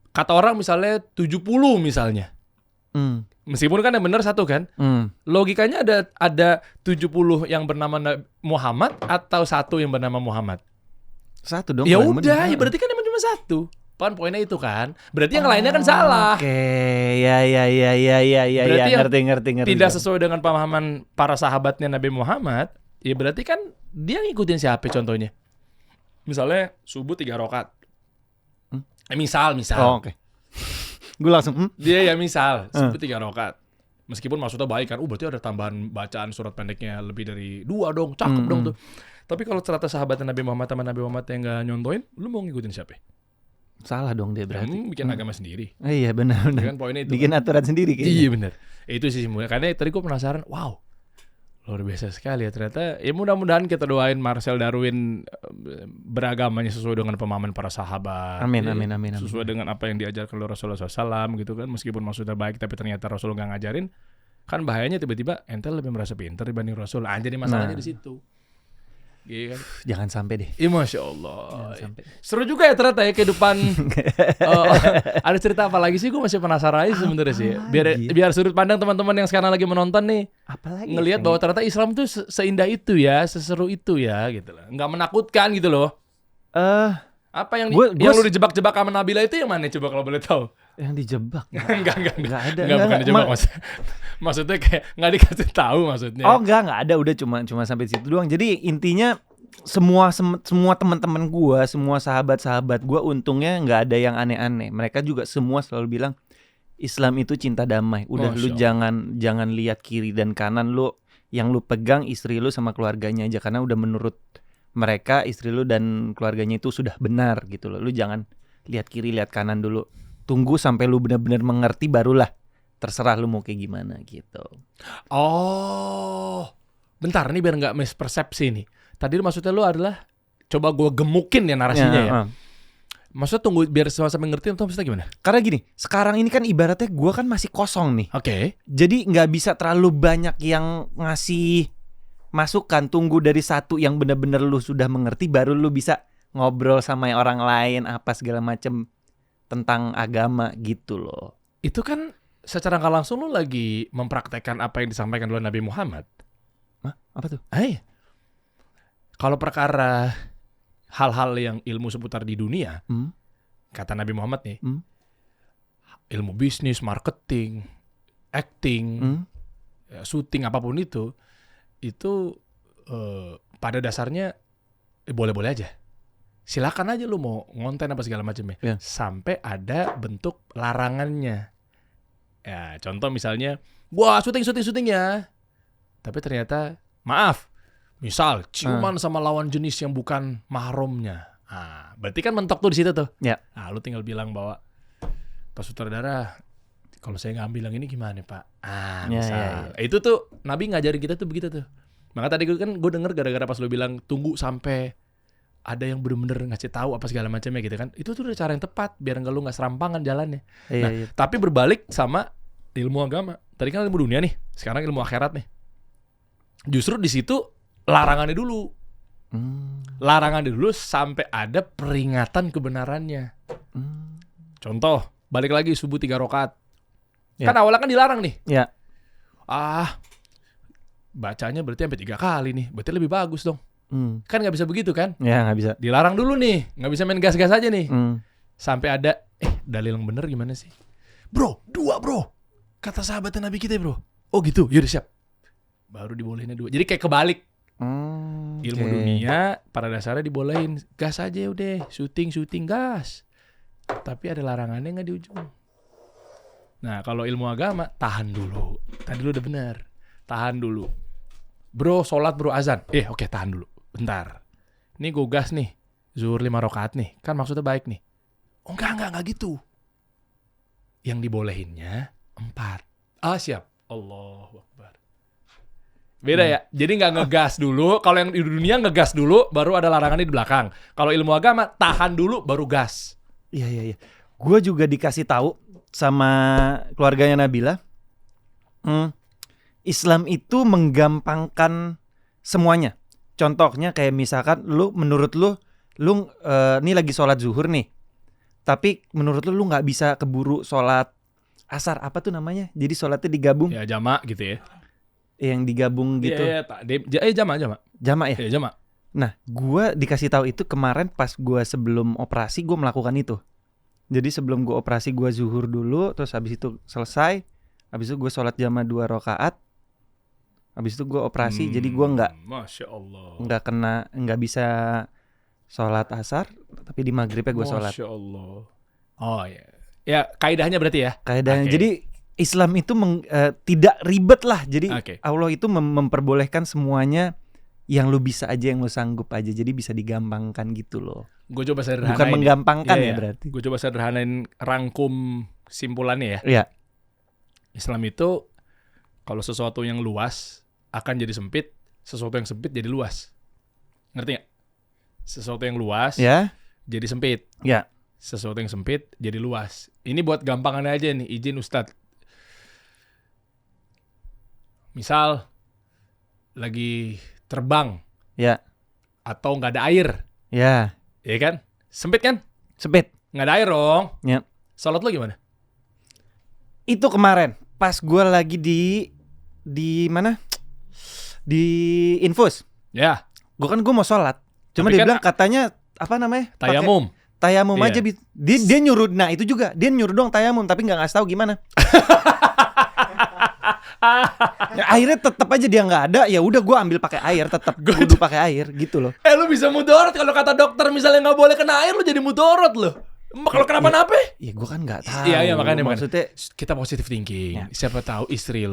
kata orang misalnya 70 misalnya. Meskipun kan yang benar satu kan. Logikanya ada 70 yang bernama Muhammad atau satu yang bernama Muhammad? Satu dong. Ya udah, ya berarti kan emang cuma satu. Kan poinnya itu kan. Berarti yang lainnya kan salah. Oke, ya. Berarti Ngerti. Tidak sesuai dengan pemahaman para sahabatnya Nabi Muhammad, ya berarti kan dia ngikutin siapa contohnya? Misalnya subuh 3 rakaat. Misal. Oh, oke. Gue langsung Dia ya misal subuh 3 rakaat. Meskipun maksudnya baik kan, berarti ada tambahan bacaan surat pendeknya lebih dari 2 dong, cakep dong tuh. Tapi kalau ternyata sahabatnya Nabi Muhammad sama Nabi Muhammad yang nggak nyontoin, lu mau ngikutin siapa? salah dong dia berarti. Bikin agama sendiri. Iya benar. Kan poinnya itu. Bikin aturan sendiri kayaknya. Iya benar. Itu sih semuanya. Karena tadi gue penasaran, wow, luar biasa sekali ya ternyata. Ya mudah-mudahan kita doain Marcel Darwin beragamanya sesuai dengan pemahaman para sahabat. Amin. Sesuai dengan apa yang diajarkan oleh Rasulullah SAW gitu kan. Meskipun maksudnya baik tapi ternyata Rasul nggak ngajarin, kan bahayanya tiba-tiba ente lebih merasa pintar dibanding Rasul. Jadi masalahnya di situ. Iya kan? Jangan sampai deh. Iya Masya Allah. Seru juga ya ternyata ya kehidupan. Ada cerita apa lagi sih? Gue masih penasaran aja sebenarnya sih. Biar sudut pandang teman-teman yang sekarang lagi menonton nih. Apalagi ngelihat bahwa ternyata Islam tuh seindah itu ya, seseru itu ya gitu loh. Nggak menakutkan gitu loh. Apa yang lu dijebak-jebak sama Nabila itu yang mana coba kalau boleh tahu? Yang dijebak? Enggak ada. Enggak bukan dijebak maksudnya kayak nggak dikasih tahu maksudnya. Oh enggak ada, udah cuma sampai situ doang. Jadi intinya semua teman-teman gua, semua sahabat-sahabat gua untungnya nggak ada yang aneh-aneh. Mereka juga semua selalu bilang Islam itu cinta damai. Udah lu jangan lihat kiri dan kanan lu, yang lu pegang istri lu sama keluarganya aja, karena udah menurut mereka istri lu dan keluarganya itu sudah benar gitu loh. Lu jangan lihat kiri lihat kanan dulu. Tunggu sampai lu benar-benar mengerti barulah terserah lu mau kayak gimana gitu. Oh, bentar nih biar nggak mispersepsi nih. Tadi maksudnya lu adalah coba gue gemukin ya narasinya ya. Maksudnya tunggu biar sama-sama ngerti atau maksudnya gimana? Karena gini, sekarang ini kan ibaratnya gue kan masih kosong nih. Oke. Jadi nggak bisa terlalu banyak yang ngasih masukan, tunggu dari satu yang benar-benar lu sudah mengerti, baru lu bisa ngobrol sama orang lain apa segala macem tentang agama gitu loh. Itu kan secara nggak langsung lu lagi mempraktekkan apa yang disampaikan oleh Nabi Muhammad. Hah? Apa tuh? Kalau perkara hal-hal yang ilmu seputar di dunia, kata Nabi Muhammad nih, ilmu bisnis, marketing, acting, syuting, apapun itu pada dasarnya boleh-boleh aja. Silakan aja lu mau ngonten apa segala macam ya. Sampai ada bentuk larangannya. Ya, contoh misalnya, wah syuting ya. Tapi ternyata, maaf, misal ciuman sama lawan jenis yang bukan mahramnya. Nah, berarti kan mentok tuh di situ tuh. Ya. Nah, lu tinggal bilang bahwa Pak Sutradara, kalau saya nggak bilang ini gimana Pak? Misal. Itu tuh Nabi ngajarin kita tuh begitu tuh. Maka tadi gue denger gara-gara pas lu bilang tunggu sampai ada yang bener-bener ngasih tahu apa segala macamnya gitu kan. Itu tuh udah cara yang tepat biar lu nggak serampangan jalannya. Iya. Tapi berbalik sama ilmu agama. Tadi kan ilmu dunia nih, sekarang ilmu akhirat nih. Justru di situ larangannya dulu. Larangannya dulu sampai ada peringatan kebenarannya. Contoh, balik lagi subuh 3 rakaat. Kan awalnya kan dilarang nih. Ya. Bacanya berarti sampai 3 kali nih. Berarti lebih bagus dong. Kan nggak bisa begitu kan? Ya nggak bisa. Dilarang dulu nih, nggak bisa main gas-gas aja nih. Sampai ada, dalil yang bener gimana sih? Bro, 2 bro. Kata sahabatnya Nabi kita bro. Oh gitu, yaudah siap. Baru dibolehinnya 2. Jadi kayak kebalik. Ilmu dunia pada dasarnya dibolehin. Gas aja udah, syuting gas. Tapi ada larangannya nggak di ujung. Nah kalau ilmu agama, tahan dulu. Tadi lu udah bener. Tahan dulu. Bro, sholat bro, azan. Oke, tahan dulu. Bentar. Ini gue gas nih. Zuhur 5 rakaat nih. Kan maksudnya baik nih. Oh enggak gitu. Yang dibolehinnya 4. Siap. Allahu Akbar. Beda ya. Jadi nggak ngegas dulu. Kalau yang di dunia ngegas dulu, baru ada larangannya di belakang. Kalau ilmu agama, tahan dulu, baru gas. Iya. Gue juga dikasih tahu sama keluarganya Nabila. Islam itu menggampangkan semuanya. Contohnya kayak misalkan menurut lu ini lagi sholat zuhur nih. Tapi menurut lu nggak bisa keburu sholat asar, apa tuh namanya? Jadi sholatnya digabung. Ya jamak gitu ya. Yang digabung gitu. Iya, jamak. Jamak ya? Iya, jamak. Nah, gue dikasih tahu itu kemarin pas gue sebelum operasi gue melakukan itu. Jadi sebelum gue operasi gue zuhur dulu, terus habis itu selesai, habis itu gue sholat jamaah 2 rakaat. Habis itu gue operasi, jadi gue Masya Allah. nggak bisa sholat asar, tapi di maghribnya gue sholat. Masya Allah. Oh ya, ya kaidahnya berarti ya. Kaidahnya, jadi Islam itu tidak ribet lah. Jadi Allah itu memperbolehkan semuanya yang lu bisa aja, yang lu sanggup aja. Jadi bisa digampangkan gitu loh. Gue coba sederhanain. Bukan menggampangkan ya berarti. Gue coba sederhanain rangkum simpulannya ya. Iya. Islam itu kalau sesuatu yang luas akan jadi sempit, sesuatu yang sempit jadi luas. Ngerti gak? Sesuatu yang luas jadi sempit. Ya. Sesuatu yang sempit jadi luas. Ini buat gampangannya aja nih, izin Ustadz. Misal lagi terbang. Ya. Atau nggak ada air. Ya. Iya kan? Sempit kan? Sempit. Nggak ada air dong. Ya. Salat lo gimana? Itu kemarin pas gue lagi di mana? Di infus. Ya. Gue mau sholat. Cuma dia bilang katanya apa namanya? Tayamum. Tayamum aja. Dia nyuruh. Nah itu juga. Dia nyuruh doang tayamum, tapi nggak ngasih tahu gimana. Ya, airnya tetap aja dia nggak ada. Ya udah gue ambil pakai air, tetap kudu pakai air gitu loh. Lu bisa mudorot kalau kata dokter misalnya nggak boleh kena air, lu jadi mudorot lo. Kalau kenapa-napa? Ya gue kan nggak tahu. Iya makanya maksudnya kita positive thinking. Ya. Siapa tahu istri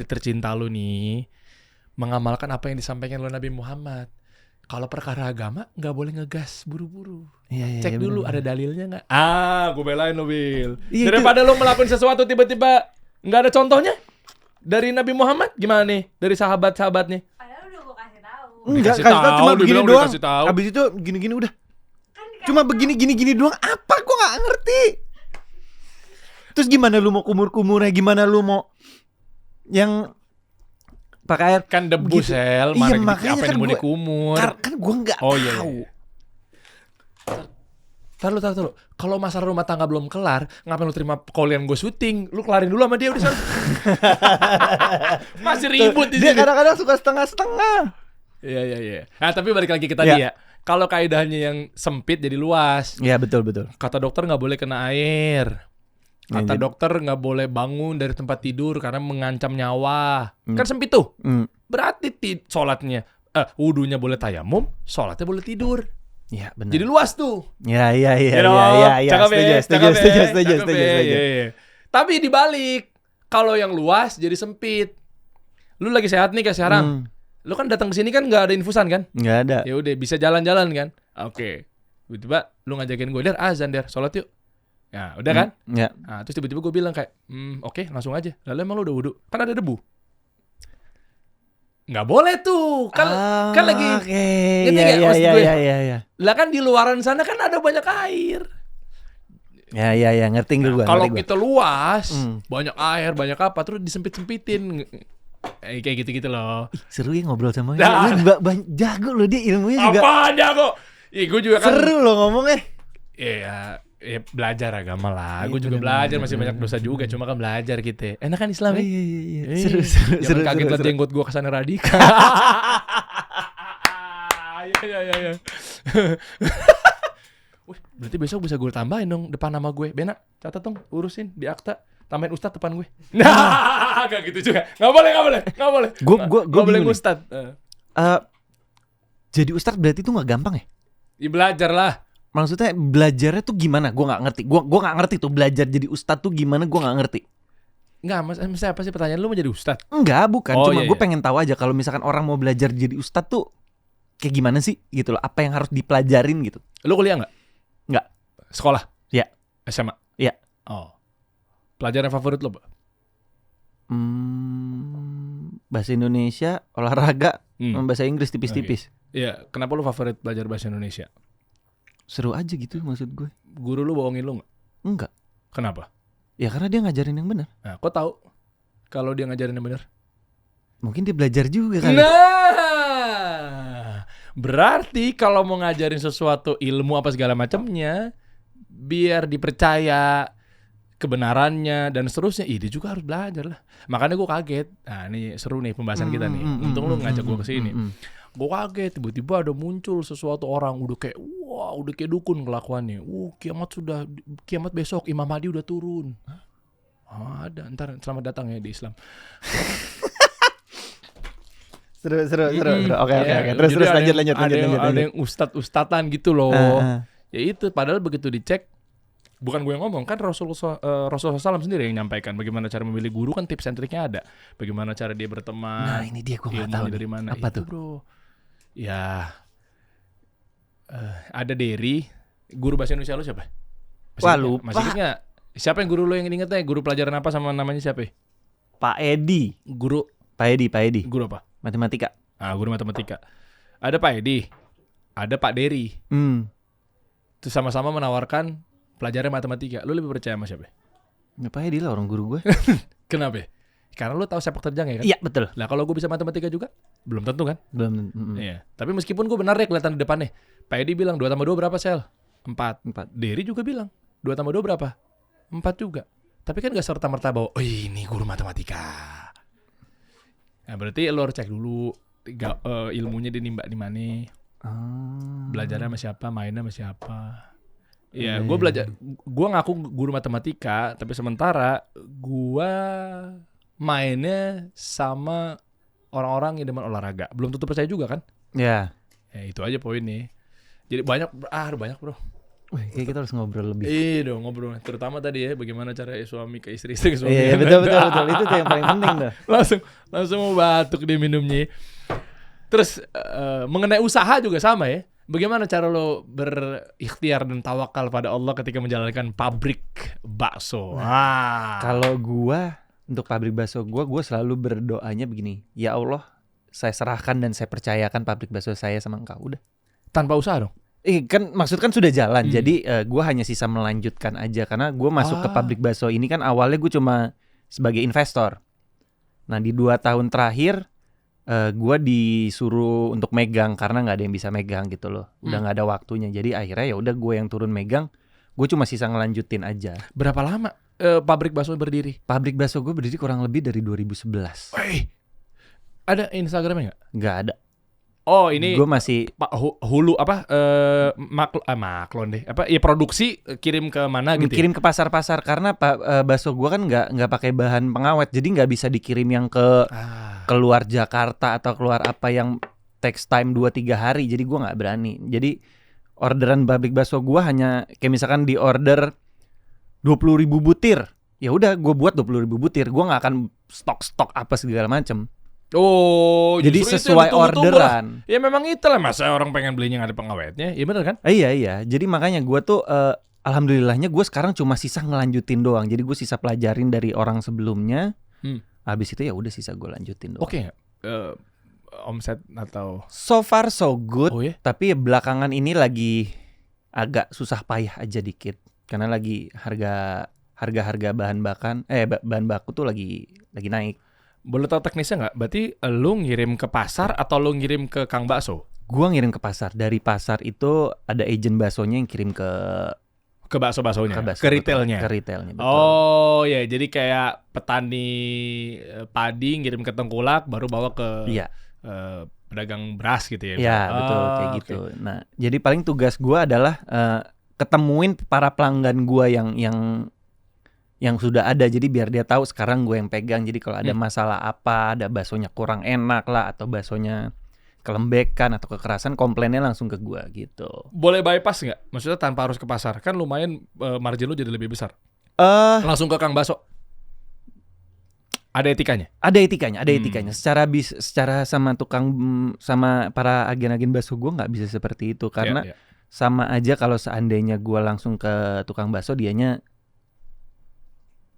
tercinta lu nih mengamalkan apa yang disampaikan oleh Nabi Muhammad. Kalau perkara agama nggak boleh ngegas buru-buru. Iya, cek dulu ada dalilnya nggak? Gue belain lo Bil. Iya, daripada lo melakukan sesuatu tiba-tiba nggak ada contohnya dari Nabi Muhammad, gimana nih dari sahabat-sahabatnya? Padahal udah gue kasih tahu. Enggak, kasih tahu cuma begini doang. Habis itu gini-gini udah. Cuma begini doang. Apa? Gue nggak ngerti. Terus gimana lu mau kumur-kumurnya? Gimana lu mau yang pakai air. Kan debu Gitu. sel, Iya, mana makanya apa kan yang mau gua- dikumur. Kan gue nggak Oh, iya, tahu. iya. Taruh. Kalau masalah rumah tangga belum kelar, ngapain lu terima kalian gue syuting? Lu kelarin dulu sama dia udah sana. Masih ribut di Dia sini. kadang-kadang suka setengah-setengah. Iya. Nah, tapi balik lagi ke tadi ya. Kalau kaidahnya yang sempit jadi luas. Iya betul. Kata dokter nggak boleh kena air. Kata Ya, jadi- dokter nggak boleh bangun dari tempat tidur karena mengancam nyawa. Kan sempit tuh. Berarti sholatnya, wudunya boleh tayamum, sholatnya boleh tidur. Iya benar. Jadi luas tuh. Iya. You know? Cakep ya, Setuju. cakep ya, iya. Tapi dibalik, kalau yang luas jadi sempit. Lu lagi sehat nih kayak sekarang. Lu kan datang ke sini kan nggak ada infusan kan? Nggak ada. Ya udah bisa jalan-jalan kan? Oke. Tiba-tiba lu ngajakin gue, azan sholat yuk. Ya udah kan? Ya. Nah, terus tiba-tiba gue bilang kayak, oke, langsung aja. Lalu emang lu udah wudu? Kan ada debu. Nggak boleh tuh. Kan lagi. Oke. Ngerti nggak maksud gue? Iya. Lah kan di luaran sana kan ada banyak air. Ya, ngerti gue. Kalau kita luas, Hmm. banyak air, banyak apa, terus disempit-sempitin. Kayak gitu-gitu loh. Seru ya ngobrol sama dia. Nah. Lu jago loh dia ilmunya juga. Apa aja kok? Gue juga kan. Seru loh ngomongnya. Iya, belajar agama lah. Iya, Gue juga bener, belajar, bener, masih banyak dosa juga. Cuma kan belajar gitu. Enak kan Islam ya? Iya. Seru. Seru. Jangan kaget liat jenggot gue kesana radikal. Iya. Wih, berarti besok bisa gue tambahin dong depan nama gue. Bena, catat dong, urusin di akta. Tambahin Ustadz depan gue. Nah, gak gitu juga. Gak boleh. Gua Gak boleh bingung nih. Ustadz. Jadi ustadz berarti itu nggak gampang ya? Ya belajar lah. Maksudnya belajarnya tuh gimana? Gue nggak ngerti. Gue nggak ngerti tuh belajar jadi ustadz tuh gimana? Gue nggak ngerti. Enggak, maksudnya apa sih pertanyaan lu mau jadi Ustadz? Enggak, bukan. Oh, Cuma iya, gue iya. pengen tahu aja kalau misalkan orang mau belajar jadi ustadz tuh kayak gimana sih gitu loh. Apa yang harus dipelajarin gitu? Lu kuliah nggak? Nggak. Sekolah? Iya. SMA? Iya. Oh. Pelajaran favorit lo, Pak? Bahasa Indonesia, olahraga, sama Hmm. bahasa Inggris tipis-tipis. Iya, kenapa lu favorit belajar bahasa Indonesia? Seru aja gitu maksud gue. Guru lu bohongin lu nggak? Enggak. Kenapa? Ya karena dia ngajarin yang benar. Nah, kok tahu kalau dia ngajarin yang benar? Mungkin dia belajar juga kali. Nah, berarti kalau mau ngajarin sesuatu ilmu apa segala macamnya, biar dipercaya kebenarannya dan seterusnya, dia juga harus belajar lah. Makanya gue kaget. Nah, ini seru nih pembahasan kita nih. Untung lu ngajak gue ke sini. Gue kaget tiba-tiba ada muncul sesuatu orang udah kayak udah kayak dukun kelakuannya. Kiamat besok Imam Mahdi udah turun. Ada, ntar selamat datang ya di Islam. Seru. Oke. Ya, Terus jadi ada lanjut. Ada yang ustad-ustadan gitu loh. Ya itu padahal begitu dicek, bukan gue yang ngomong, kan Rasulullah SAW sendiri yang nyampaikan bagaimana cara memilih guru, kan tips and triknya ada. Bagaimana cara dia berteman. Nah, ini dia gue nggak ilmunya tahu dari nih. mana. Apa Itu, tuh? bro. Ya ada Derry. Guru bahasa Indonesia lu siapa? Wah, lupa. Masih inget nggak? Siapa yang guru lu yang ingetnya? Guru pelajaran apa sama namanya siapa? Pak Edi. Guru Guru apa? matematika. Guru matematika. Ada Pak Edi. Ada Pak Derry. Itu sama-sama menawarkan pelajaran matematika. Lu lebih percaya sama siapa? Ya, Pak Edi lah orang guru gue. Kenapa? Karena lu tahu sepak terjangnya kan? Iya betul. Lah kalau gue bisa matematika juga, belum tentu kan? Belum. Iya. Tapi meskipun gue benar ya kelihatan di depannya. Pak Edi bilang 2 tambah 2 berapa sel? 4. Derry juga bilang 2 tambah 2 berapa? 4 juga. Tapi kan gak serta-merta bahwa ini guru matematika. Nah berarti lu harus cek dulu ilmunya dinimba di mana. Belajarnya sama siapa, mainnya sama siapa. Iya, gue belajar, gue ngaku guru matematika, tapi sementara gue mainnya sama orang-orang yang demen olahraga. Belum tentu percaya juga kan? Ya. Ya itu aja poinnya. Jadi banyak bro. Wih, kayak kita harus ngobrol lebih. Iya dong ngobrol. Terutama tadi ya, bagaimana cara suami ke istri, istri ke suami. Iya, betul. Itu tuh yang paling penting tuh. langsung mau batuk dia minumnya. Terus mengenai usaha juga sama ya. Bagaimana cara lo berikhtiar dan tawakal pada Allah ketika menjalankan pabrik bakso? Kalau gua untuk pabrik bakso gua selalu berdoanya begini. Ya Allah, saya serahkan dan saya percayakan pabrik bakso saya sama Engkau. Udah. Tanpa usaha dong? Kan maksud kan sudah jalan. Jadi gua hanya sisa melanjutkan aja karena gua masuk ke pabrik bakso ini kan awalnya gua cuma sebagai investor. Nah, di 2 tahun terakhir gue disuruh untuk megang karena nggak ada yang bisa megang gitu loh. Udah nggak ada waktunya. Jadi akhirnya ya udah gue yang turun megang. Gue cuma sisa ngelanjutin aja. Berapa lama pabrik bakso berdiri? Pabrik bakso gue berdiri kurang lebih dari 2011. Ada Instagramnya nggak? Nggak ada. Oh ini Gue masih Pak hulu apa maklon deh apa ya produksi kirim ke mana gitu kirim ke pasar-pasar karena bakso gue kan nggak pakai bahan pengawet, jadi nggak bisa dikirim yang ke keluar Jakarta atau keluar apa yang takes time 2-3 hari, jadi gue nggak berani. Jadi orderan pabrik bakso gue hanya kayak misalkan di order 20.000 butir, ya udah gue buat 20.000 butir, gue nggak akan stok apa segala macem. Oh, jadi sesuai orderan. Ya memang itulah masa orang pengen belinya nggak ada pengawetnya, ya benar kan? Iya. Jadi makanya gue tuh alhamdulillahnya gue sekarang cuma sisa ngelanjutin doang. Jadi gue sisa pelajarin dari orang sebelumnya. Habis itu ya udah sisa gue lanjutin doang. Oke, omset atau so far so good. Oh, ya? Tapi belakangan ini lagi agak susah payah aja dikit karena lagi harga bahan baku tuh lagi naik. Boleh tahu teknisnya nggak? Berarti lu ngirim ke pasar atau lu ngirim ke Kang Bakso? Gua ngirim ke pasar. Dari pasar itu ada agent baksonya yang kirim ke bakso-baksonya, bakso, ke retailnya. Ke retailnya, betul. Oh ya, jadi kayak petani padi ngirim ke Tengkulak, baru bawa ke pedagang beras gitu ya? Iya, betul kayak gitu. Nah, jadi paling tugas gua adalah ketemuin para pelanggan gua yang sudah ada, jadi biar dia tahu sekarang gue yang pegang. Jadi kalau ada masalah apa, ada baksonya kurang enak lah atau baksonya kelembekan atau kekerasan, komplainnya langsung ke gue gitu. Boleh bypass nggak? Maksudnya tanpa harus ke pasar, kan lumayan margin lu jadi lebih besar. Langsung ke Kang Bakso. Ada etikanya? Ada etikanya. Secara sama sama para agen-agen bakso gue nggak bisa seperti itu karena sama aja kalau seandainya gue langsung ke tukang bakso, dianya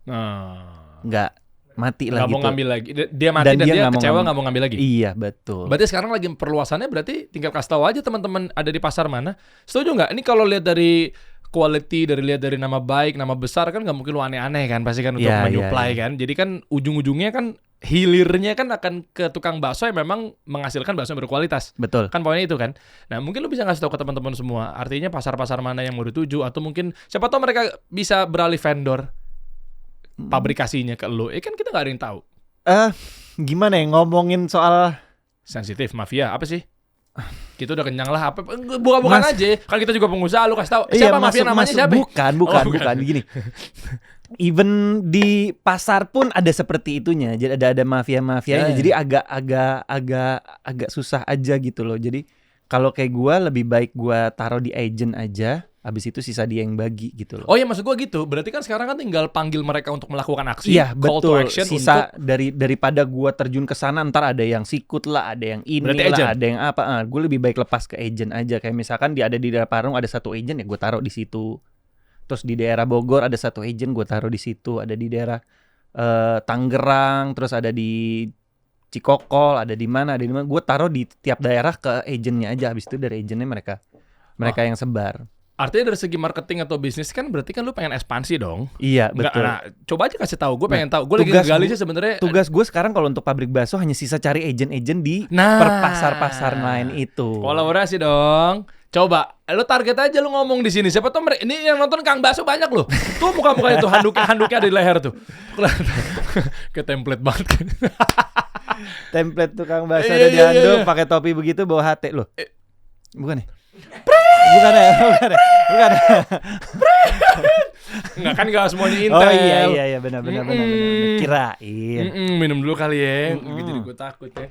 nggak mati lah gitu. Nggak mau ngambil lagi. Dia mati dan dia kecewa nggak mau ngambil lagi. Iya, betul. Berarti sekarang lagi perluasannya berarti tinggal kasih tahu aja teman-teman ada di pasar mana. Setuju nggak? Ini kalau lihat dari quality, lihat dari nama baik, nama besar kan nggak mungkin lu aneh-aneh kan. Pasti kan untuk menyuplai kan. Jadi kan ujung-ujungnya kan hilirnya kan akan ke tukang bakso yang memang menghasilkan bakso yang berkualitas. Betul. Kan poinnya itu kan. Nah mungkin lu bisa ngasih tahu ke teman-teman semua. Artinya pasar-pasar mana yang mau dituju atau mungkin siapa tahu mereka bisa beralih vendor pabrikasinya ke lu, kan kita nggak ada yang tahu. Gimana ya ngomongin soal sensitif mafia apa sih? Kita udah kenyang lah apa? Bukan aja. Kan kita juga pengusaha, lu kasih tahu. Siapa mafia namanya siapa? Bukan. Gini. Even di pasar pun ada seperti itunya. Jadi ada mafia-mafianya. Jadi agak susah aja gitu loh. Jadi kalau kayak gua lebih baik gua taruh di agent aja. Habis itu sisa dia yang bagi gitu loh. Oh iya, maksud gue gitu. Berarti kan sekarang kan tinggal panggil mereka untuk melakukan aksi. Iya, call betul. to action Sisa untuk daripada gue terjun ke sana ntar ada yang sikut lah, ada yang ini lah, ada yang apa. Gue lebih baik lepas ke agent aja. Kayak misalkan ada di daerah Parung ada satu agent ya gue taruh di situ. Terus di daerah Bogor ada satu agent gue taruh di situ. Ada di daerah Tangerang, terus ada di Cikokol, ada di mana. Gue taruh di tiap daerah ke agentnya aja. Habis itu dari agentnya mereka yang sebar. Artinya dari segi marketing atau bisnis kan berarti kan lu pengen ekspansi dong. Iya, betul. Nah, coba aja kasih tahu. Gue pengen tahu. Gue lagi ngegali sih sebenarnya. Tugas gue sekarang kalau untuk pabrik bakso hanya sisa cari agent-agent di pasar-pasar lain itu. Kolaborasi dong. Coba, lu target aja lu ngomong di sini. Siapa tuh ini yang nonton Kang Bakso banyak loh. Tuh muka-mukanya tuh handuknya ada di leher tuh. Kayak template banget kan. Template tukang bakso ada di handuk, pakai topi begitu bawa HT loh. Bukan ya? Bukan ya. Enggak kan enggak semuanya Intel. Oh iya benar. Kirain. Minum dulu kali ya. Gitu gue takut ya.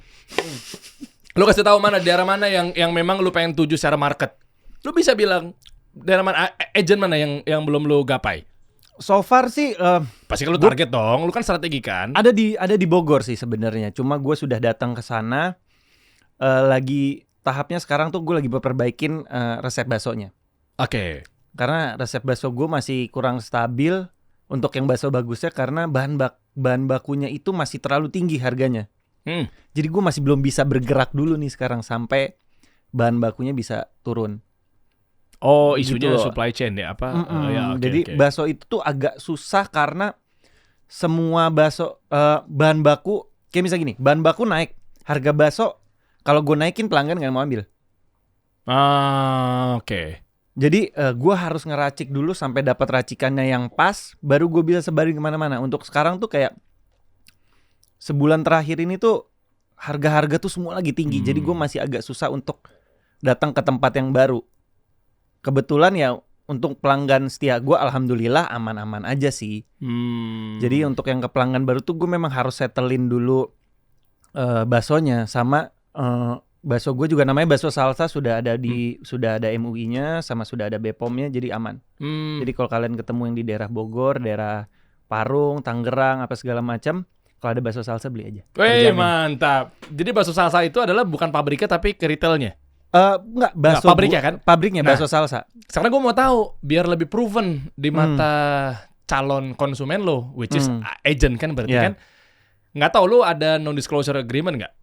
Lu kasih tahu mana daerah mana yang memang lu pengen tuju secara market. Lu bisa bilang daerah mana agent mana yang belum lu gapai. So far sih pasti kan lu target dong. Lu kan strategi kan. Ada di Bogor sih sebenarnya. Cuma gue sudah datang ke sana lagi tahapnya sekarang tuh gue lagi perbaikin resep baksonya. Oke. Karena resep bakso gue masih kurang stabil untuk yang bakso bagusnya karena bahan bakunya itu masih terlalu tinggi harganya. Jadi gue masih belum bisa bergerak dulu nih sekarang sampai bahan bakunya bisa turun. Oh, isunya gitu supply chain ya apa? Jadi bakso itu tuh agak susah karena semua bakso bahan baku kayak misalnya gini, bahan baku naik. harga bakso kalau gue naikin pelanggan nggak mau ambil. Oke. Jadi gue harus ngeracik dulu sampai dapat racikannya yang pas, baru gue bisa sebarin kemana-mana. Untuk sekarang tuh kayak sebulan terakhir ini tuh harga-harga tuh semua lagi tinggi. Jadi gue masih agak susah untuk datang ke tempat yang baru. Kebetulan ya untuk pelanggan setia gue alhamdulillah aman-aman aja sih. Jadi untuk yang ke pelanggan baru tuh gue memang harus settlein dulu baksonya sama bakso gue juga namanya bakso salsa, sudah ada sudah ada MUI-nya sama sudah ada BPOM-nya, jadi aman. Jadi kalau kalian ketemu yang di daerah Bogor, daerah Parung, Tangerang apa segala macam, kalau ada bakso salsa beli aja. Wih, mantap. Jadi bakso salsa itu adalah bukan pabriknya tapi ke retailnya. Enggak, bakso pabriknya kan? Pabriknya bakso salsa. Sekarang gue mau tahu biar lebih proven di mata calon konsumen lo, which is agent kan berarti kan. Nggak tahu lo ada non disclosure agreement nggak?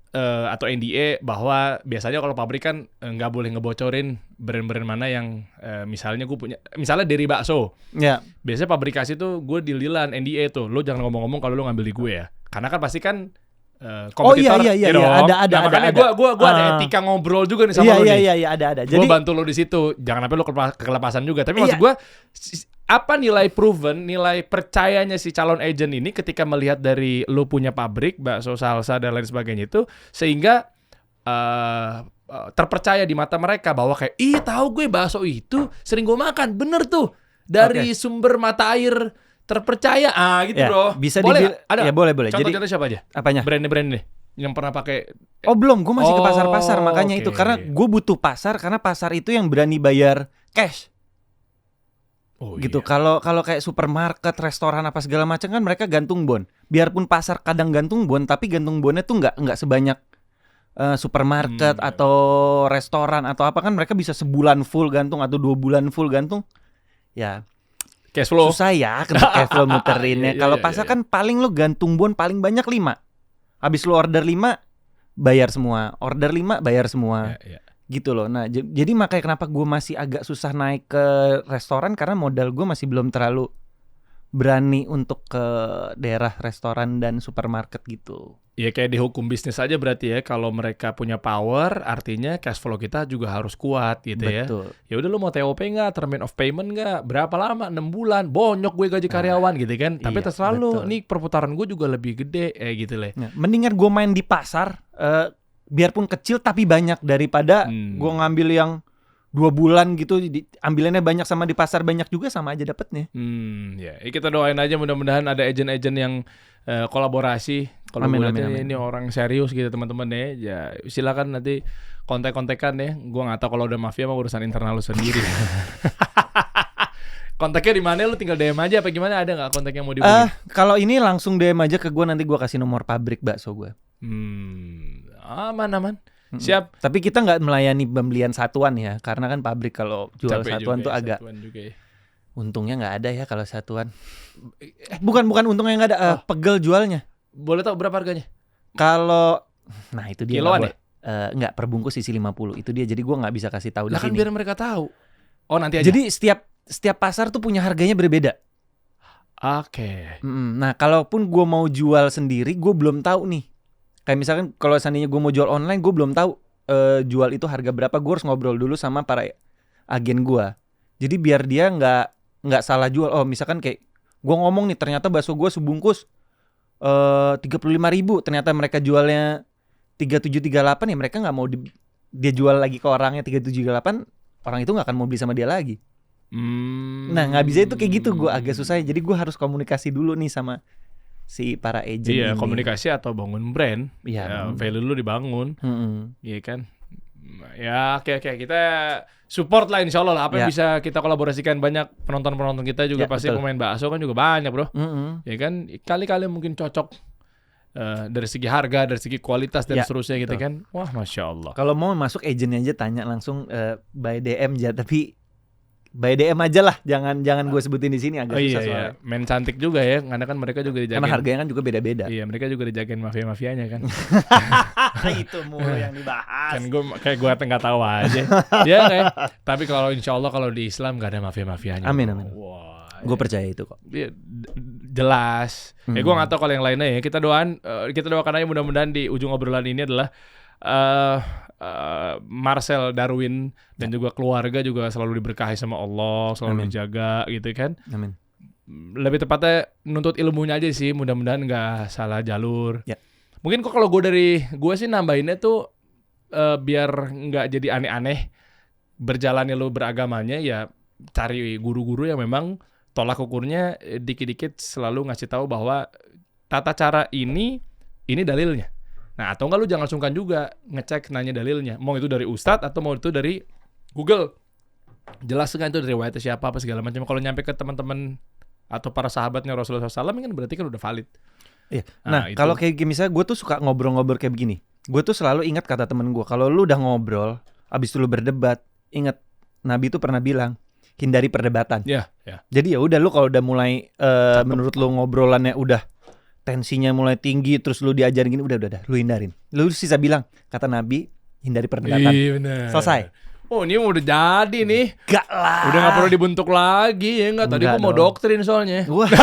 Atau NDA bahwa biasanya kalau pabrik kan nggak boleh ngebocorin brand-brand mana yang misalnya gue punya, misalnya dari bakso. Ya. Biasanya pabrikasi tuh gue deal-dealan NDA tuh, lo jangan ngomong-ngomong kalau lo ngambil di gue ya, karena kan pasti kan kompetitor. Iya, ada. Makanya gue ada etika ngobrol juga nih sama lo nih. Iya, ada. Gue bantu lo di situ, jangan sampai lo kelepasan juga. Tapi maksud gue, apa nilai proven, nilai percayanya si calon agent ini ketika melihat dari lo punya pabrik bakso salsa dan lain sebagainya itu, sehingga terpercaya di mata mereka bahwa kayak, ih tahu gue bakso itu sering gue makan, bener tuh dari sumber mata air terpercaya, gitu ya, bro. Bisa boleh ada? Ya boleh. Contoh siapa aja? Apanya? Brand-brand nih yang pernah pakai. Oh belum, gue masih ke pasar-pasar, makanya itu karena gue butuh pasar, karena pasar itu yang berani bayar cash. Gitu. Kalau kayak supermarket, restoran apa segala macam kan mereka gantung bon. Biarpun pasar kadang gantung bon, tapi gantung bonnya tuh nggak sebanyak supermarket atau restoran atau apa, kan mereka bisa sebulan full gantung atau 2 bulan full gantung. Ya. Cash flow. Susah ya kena cash flow muterinnya. Kalau pasar kan paling lo gantung bon paling banyak 5. Habis lo order 5 bayar semua. Order 5 bayar semua. Gitu loh. Nah, jadi makanya kenapa gue masih agak susah naik ke restoran, karena modal gue masih belum terlalu berani untuk ke daerah restoran dan supermarket gitu. Ya kayak di hukum bisnis aja berarti ya, kalau mereka punya power artinya cash flow kita juga harus kuat gitu. Betul. Ya. Ya udah, lu mau TOP enggak, term of payment enggak, berapa lama, 6 bulan, bonyok gue gaji karyawan gitu kan. Tapi terserah lu, nih perputaran gue juga lebih gede gitu lah. Nah, mendingan gue main di pasar biarpun kecil tapi banyak daripada gue ngambil yang 2 bulan gitu, ambilannya banyak sama di pasar banyak juga, sama aja dapetnya. Ya kita doain aja mudah-mudahan ada agent-agent yang kolaborasi. Kalau gue lihat ini orang serius gitu teman-teman ya silakan nanti kontak-kontakan ya. Gue nggak tahu kalau udah mafia mah urusan internal lu sendiri. Kontaknya di mana, lu tinggal DM aja apa gimana, ada nggak kontak yang mau dihubungin? Kalau ini langsung DM aja ke gue, nanti gue kasih nomor pabrik bakso gue. Aman. Siap. Tapi kita nggak melayani pembelian satuan ya, karena kan pabrik kalau jual satuan tuh agak untungnya nggak ada ya kalau satuan. Bukan untungnya nggak ada, pegel jualnya. Boleh tahu berapa harganya? Kalau, nah itu dia. Kiloan ya? Nggak, perbungkus isi 50 itu dia. Jadi gue nggak bisa kasih tahu di sini. Kan biar mereka tahu. Oh nanti aja. Jadi setiap pasar tuh punya harganya berbeda. Oke. Nah kalaupun gue mau jual sendiri, gue belum tahu nih. Kayak misalkan kalau seandainya gue mau jual online, gue belum tahu jual itu harga berapa. Gue harus ngobrol dulu sama para agen gue. Jadi biar dia nggak salah jual. Oh misalkan kayak gue ngomong nih, ternyata bakso gue sebungkus 35.000, ternyata mereka jualnya 3738, ya mereka nggak mau dia jual lagi ke orangnya 3738, orang itu nggak akan mau beli sama dia lagi. Nah nggak bisa itu kayak gitu, gue agak susah. Jadi gue harus komunikasi dulu nih sama si para agent. Iya, ini. komunikasi atau bangun brand. Iya. Value lu dibangun. Iya kan. Ya oke kita support lah insyaallah lah. Apa yang bisa kita kolaborasikan, banyak penonton kita juga pasti pemain bakso kan juga banyak bro. Ya kan, kali-kali mungkin cocok dari segi harga, dari segi kualitas dan seterusnya gitu kan. Wah masya Allah. Kalau mau masuk agentnya aja tanya langsung by DM aja, tapi by DM aja lah, jangan gue sebutin di sini, agak susah soalnya. Men cantik juga ya, karena kan mereka juga dijagain. Karena harganya kan juga beda-beda. Iya, mereka juga dijagain mafia-mafianya kan. Itu mulu yang dibahas. Kan gue nggak tahu aja. Ya kayak. Tapi kalau insya Allah kalau di Islam nggak ada mafia-mafianya. Amin. Wah, Gue percaya itu kok. Jelas. Gue nggak tahu kalau yang lainnya ya. Kita doakan aja mudah-mudahan di ujung obrolan ini adalah Marcel Darwin dan juga keluarga juga selalu diberkahi sama Allah, selalu dijaga gitu kan. Amin. Lebih tepatnya nuntut ilmunya aja sih, mudah-mudahan nggak salah jalur. Ya. Mungkin kok kalau gue sih nambahinnya tuh biar nggak jadi aneh-aneh berjalannya lo beragamanya, ya cari guru-guru yang memang tolak ukurnya dikit-dikit selalu ngasih tahu bahwa tata cara ini dalilnya. Nah, atau enggak lu jangan sungkan juga ngecek nanya dalilnya. Mau itu dari ustadz atau mau itu dari Google. Jelas kan itu dari riwayat siapa apa segala macam. Kalau nyampe ke teman-teman atau para sahabatnya Rasulullah SAW kan berarti kan udah valid. Iya. Nah, kalau kayak misalnya gue tuh suka ngobrol-ngobrol kayak begini. Gue tuh selalu ingat kata temen gue, kalau lu udah ngobrol, abis itu lu berdebat, ingat Nabi itu pernah bilang, hindari perdebatan. Ya. Jadi ya udah lu kalau udah mulai menurut lu ngobrolannya udah tensinya mulai tinggi, terus lu diajarin gini, udah lu hindarin. Lu sisa bilang, kata Nabi, hindari perdebatan. Iya bener. Selesai. Oh ini udah jadi nih. Gak lah. Udah gak perlu dibentuk lagi ya enggak. Tadi gue mau doktrin soalnya. Waduh.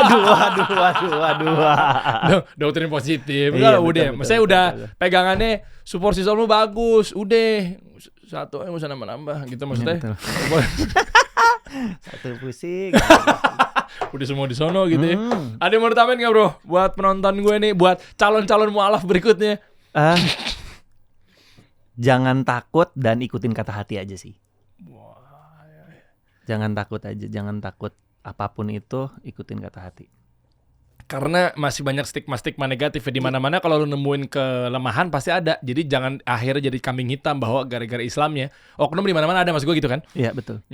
Doktrin positif. Iya, Enggak udah. betul, Maksudnya udah betul. pegangannya support system lu bagus. Udah. Satu aja gak usah nambah-nambah gitu maksudnya. Iya, Satu pusing. Udah semua di sono gitu ya. Ada yang mau ditambahin gak bro? Buat penonton gue nih. Buat calon-calon mualaf berikutnya. Jangan takut dan ikutin kata hati aja sih. Jangan takut aja. Jangan takut apapun itu, ikutin kata hati. Karena masih banyak stigma-stigma negatif ya. Di mana-mana kalau lu nemuin kelemahan pasti ada. Jadi jangan akhirnya jadi kambing hitam bahwa gara-gara Islamnya. Oknum di mana-mana ada, mas gue gitu kan? Iya betul.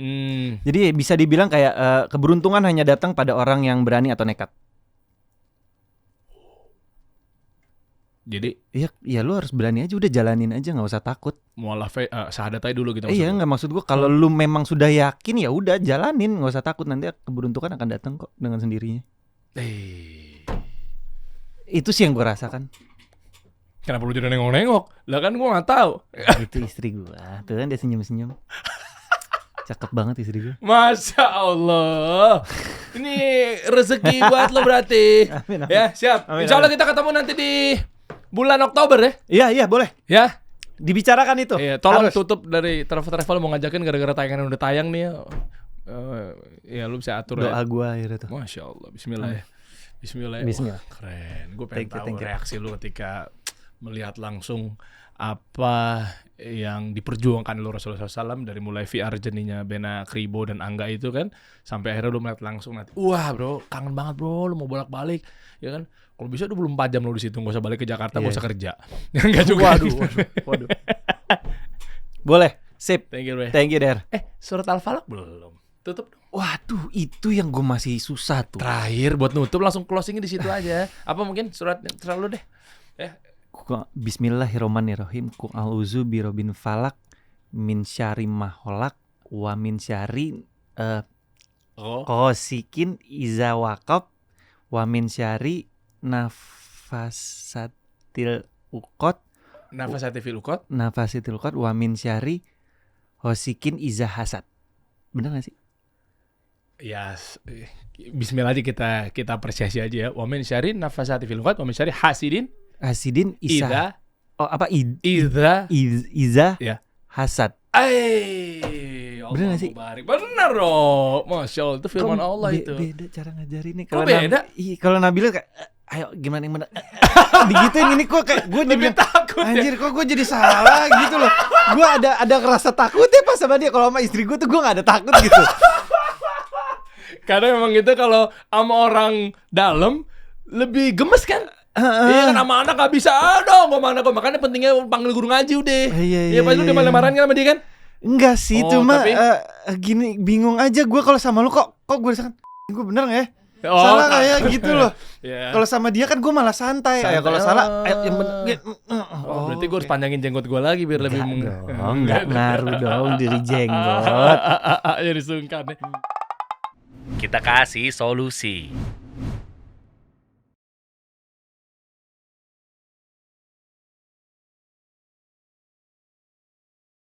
Jadi bisa dibilang kayak keberuntungan hanya datang pada orang yang berani atau nekat. Jadi Iya lu harus berani aja, udah jalanin aja, nggak usah takut. mualaf syahadat aja dulu gitu. Iya nggak, maksud gue kalau lu memang sudah yakin ya udah jalanin, nggak usah takut, nanti keberuntungan akan datang kok dengan sendirinya. Itu sih yang gue rasakan. Kenapa lu jadi nengok-nengok? Lah kan gue nggak tahu. Itu istri gue, tuh kan dia senyum-senyum. Cakep banget istri gue. Masya Allah. Ini rezeki buat lo berarti. Amin. Ya siap. Amin, Insya Allah kita ketemu nanti di bulan Oktober ya. Iya boleh. Ya. Dibicarakan itu. Iya, tolong Harus. tutup dari travel mau ngajakin gara-gara tayangan udah tayang nih ya. Ya lu bisa atur Doa ya. gue akhirnya tuh. Masya Allah. Bismillah ya. Bismillah. Bismillah. Wah, keren. Gue pengen Thank you, tahu thank you. reaksi lu ketika melihat langsung apa yang diperjuangkan lu Rasulullah SAW dari mulai VR jeninya Bena Kribo dan Angga itu kan sampai akhirnya lu melihat langsung nanti. Wah bro, kangen banget bro, lu mau bolak-balik ya kan. Kalau bisa 24 jam lu di situ, nggak usah balik ke Jakarta, nggak usah kerja. Enggak juga. Waduh. Boleh, sip. Thank you, bro. Thank you, Der. Surat Al-Falaq belum. Tutup dong. Waduh, itu yang gue masih susah tuh. Terakhir buat nutup langsung closingnya di situ aja. Apa mungkin surat terlalu deh. Bismillahirrahmanirrahim. Qul a'udzu birabbil falaq min syarri ma khalaq wa min syarri ghasikin iza waqab wa min syarri nafasatil uqad wa min syarri ghasikin iza hasad. Bener gak sih? Ya, bismillah aja kita apresiasi aja ya. Wa min syarri nafasatil uqad wa min syarri hasidin Iza. Iza ya. hasad. Bener gak sih? Bener dong. Masya Allah, itu firman Allah itu. Beda cara ngajarinnya. Kok beda? Kalau Nabila kayak ayo gimana yang bener. Digituin ini kok kayak gue Lebih takut ya. anjir kok gue jadi salah gitu loh. Gue ada ngerasa takut ya pas sama dia. Kalau sama istri gue tuh gue gak ada takut gitu. Karena memang gitu kalau sama orang dalam lebih gemes kan. Iya kan sama anak gak bisa dong ngomong anak. Makanya pentingnya panggil guru ngaji udah. Iya pas lu udah marah-marahan kan sama dia kan. Enggak sih, Oh, cuma tapi- gini bingung aja gue kalau sama lu kok gue rasakan gue bener gak ya? Oh, Salah kayak gitu loh. Iya. Kalau sama dia kan gue malah santai. Santai. Kalau salah yang bener. Berarti gue harus panjangin jenggot gue lagi biar lebih Enggak ngaruh dong dari jenggot. Jadi sungkan. Kita kasih solusi.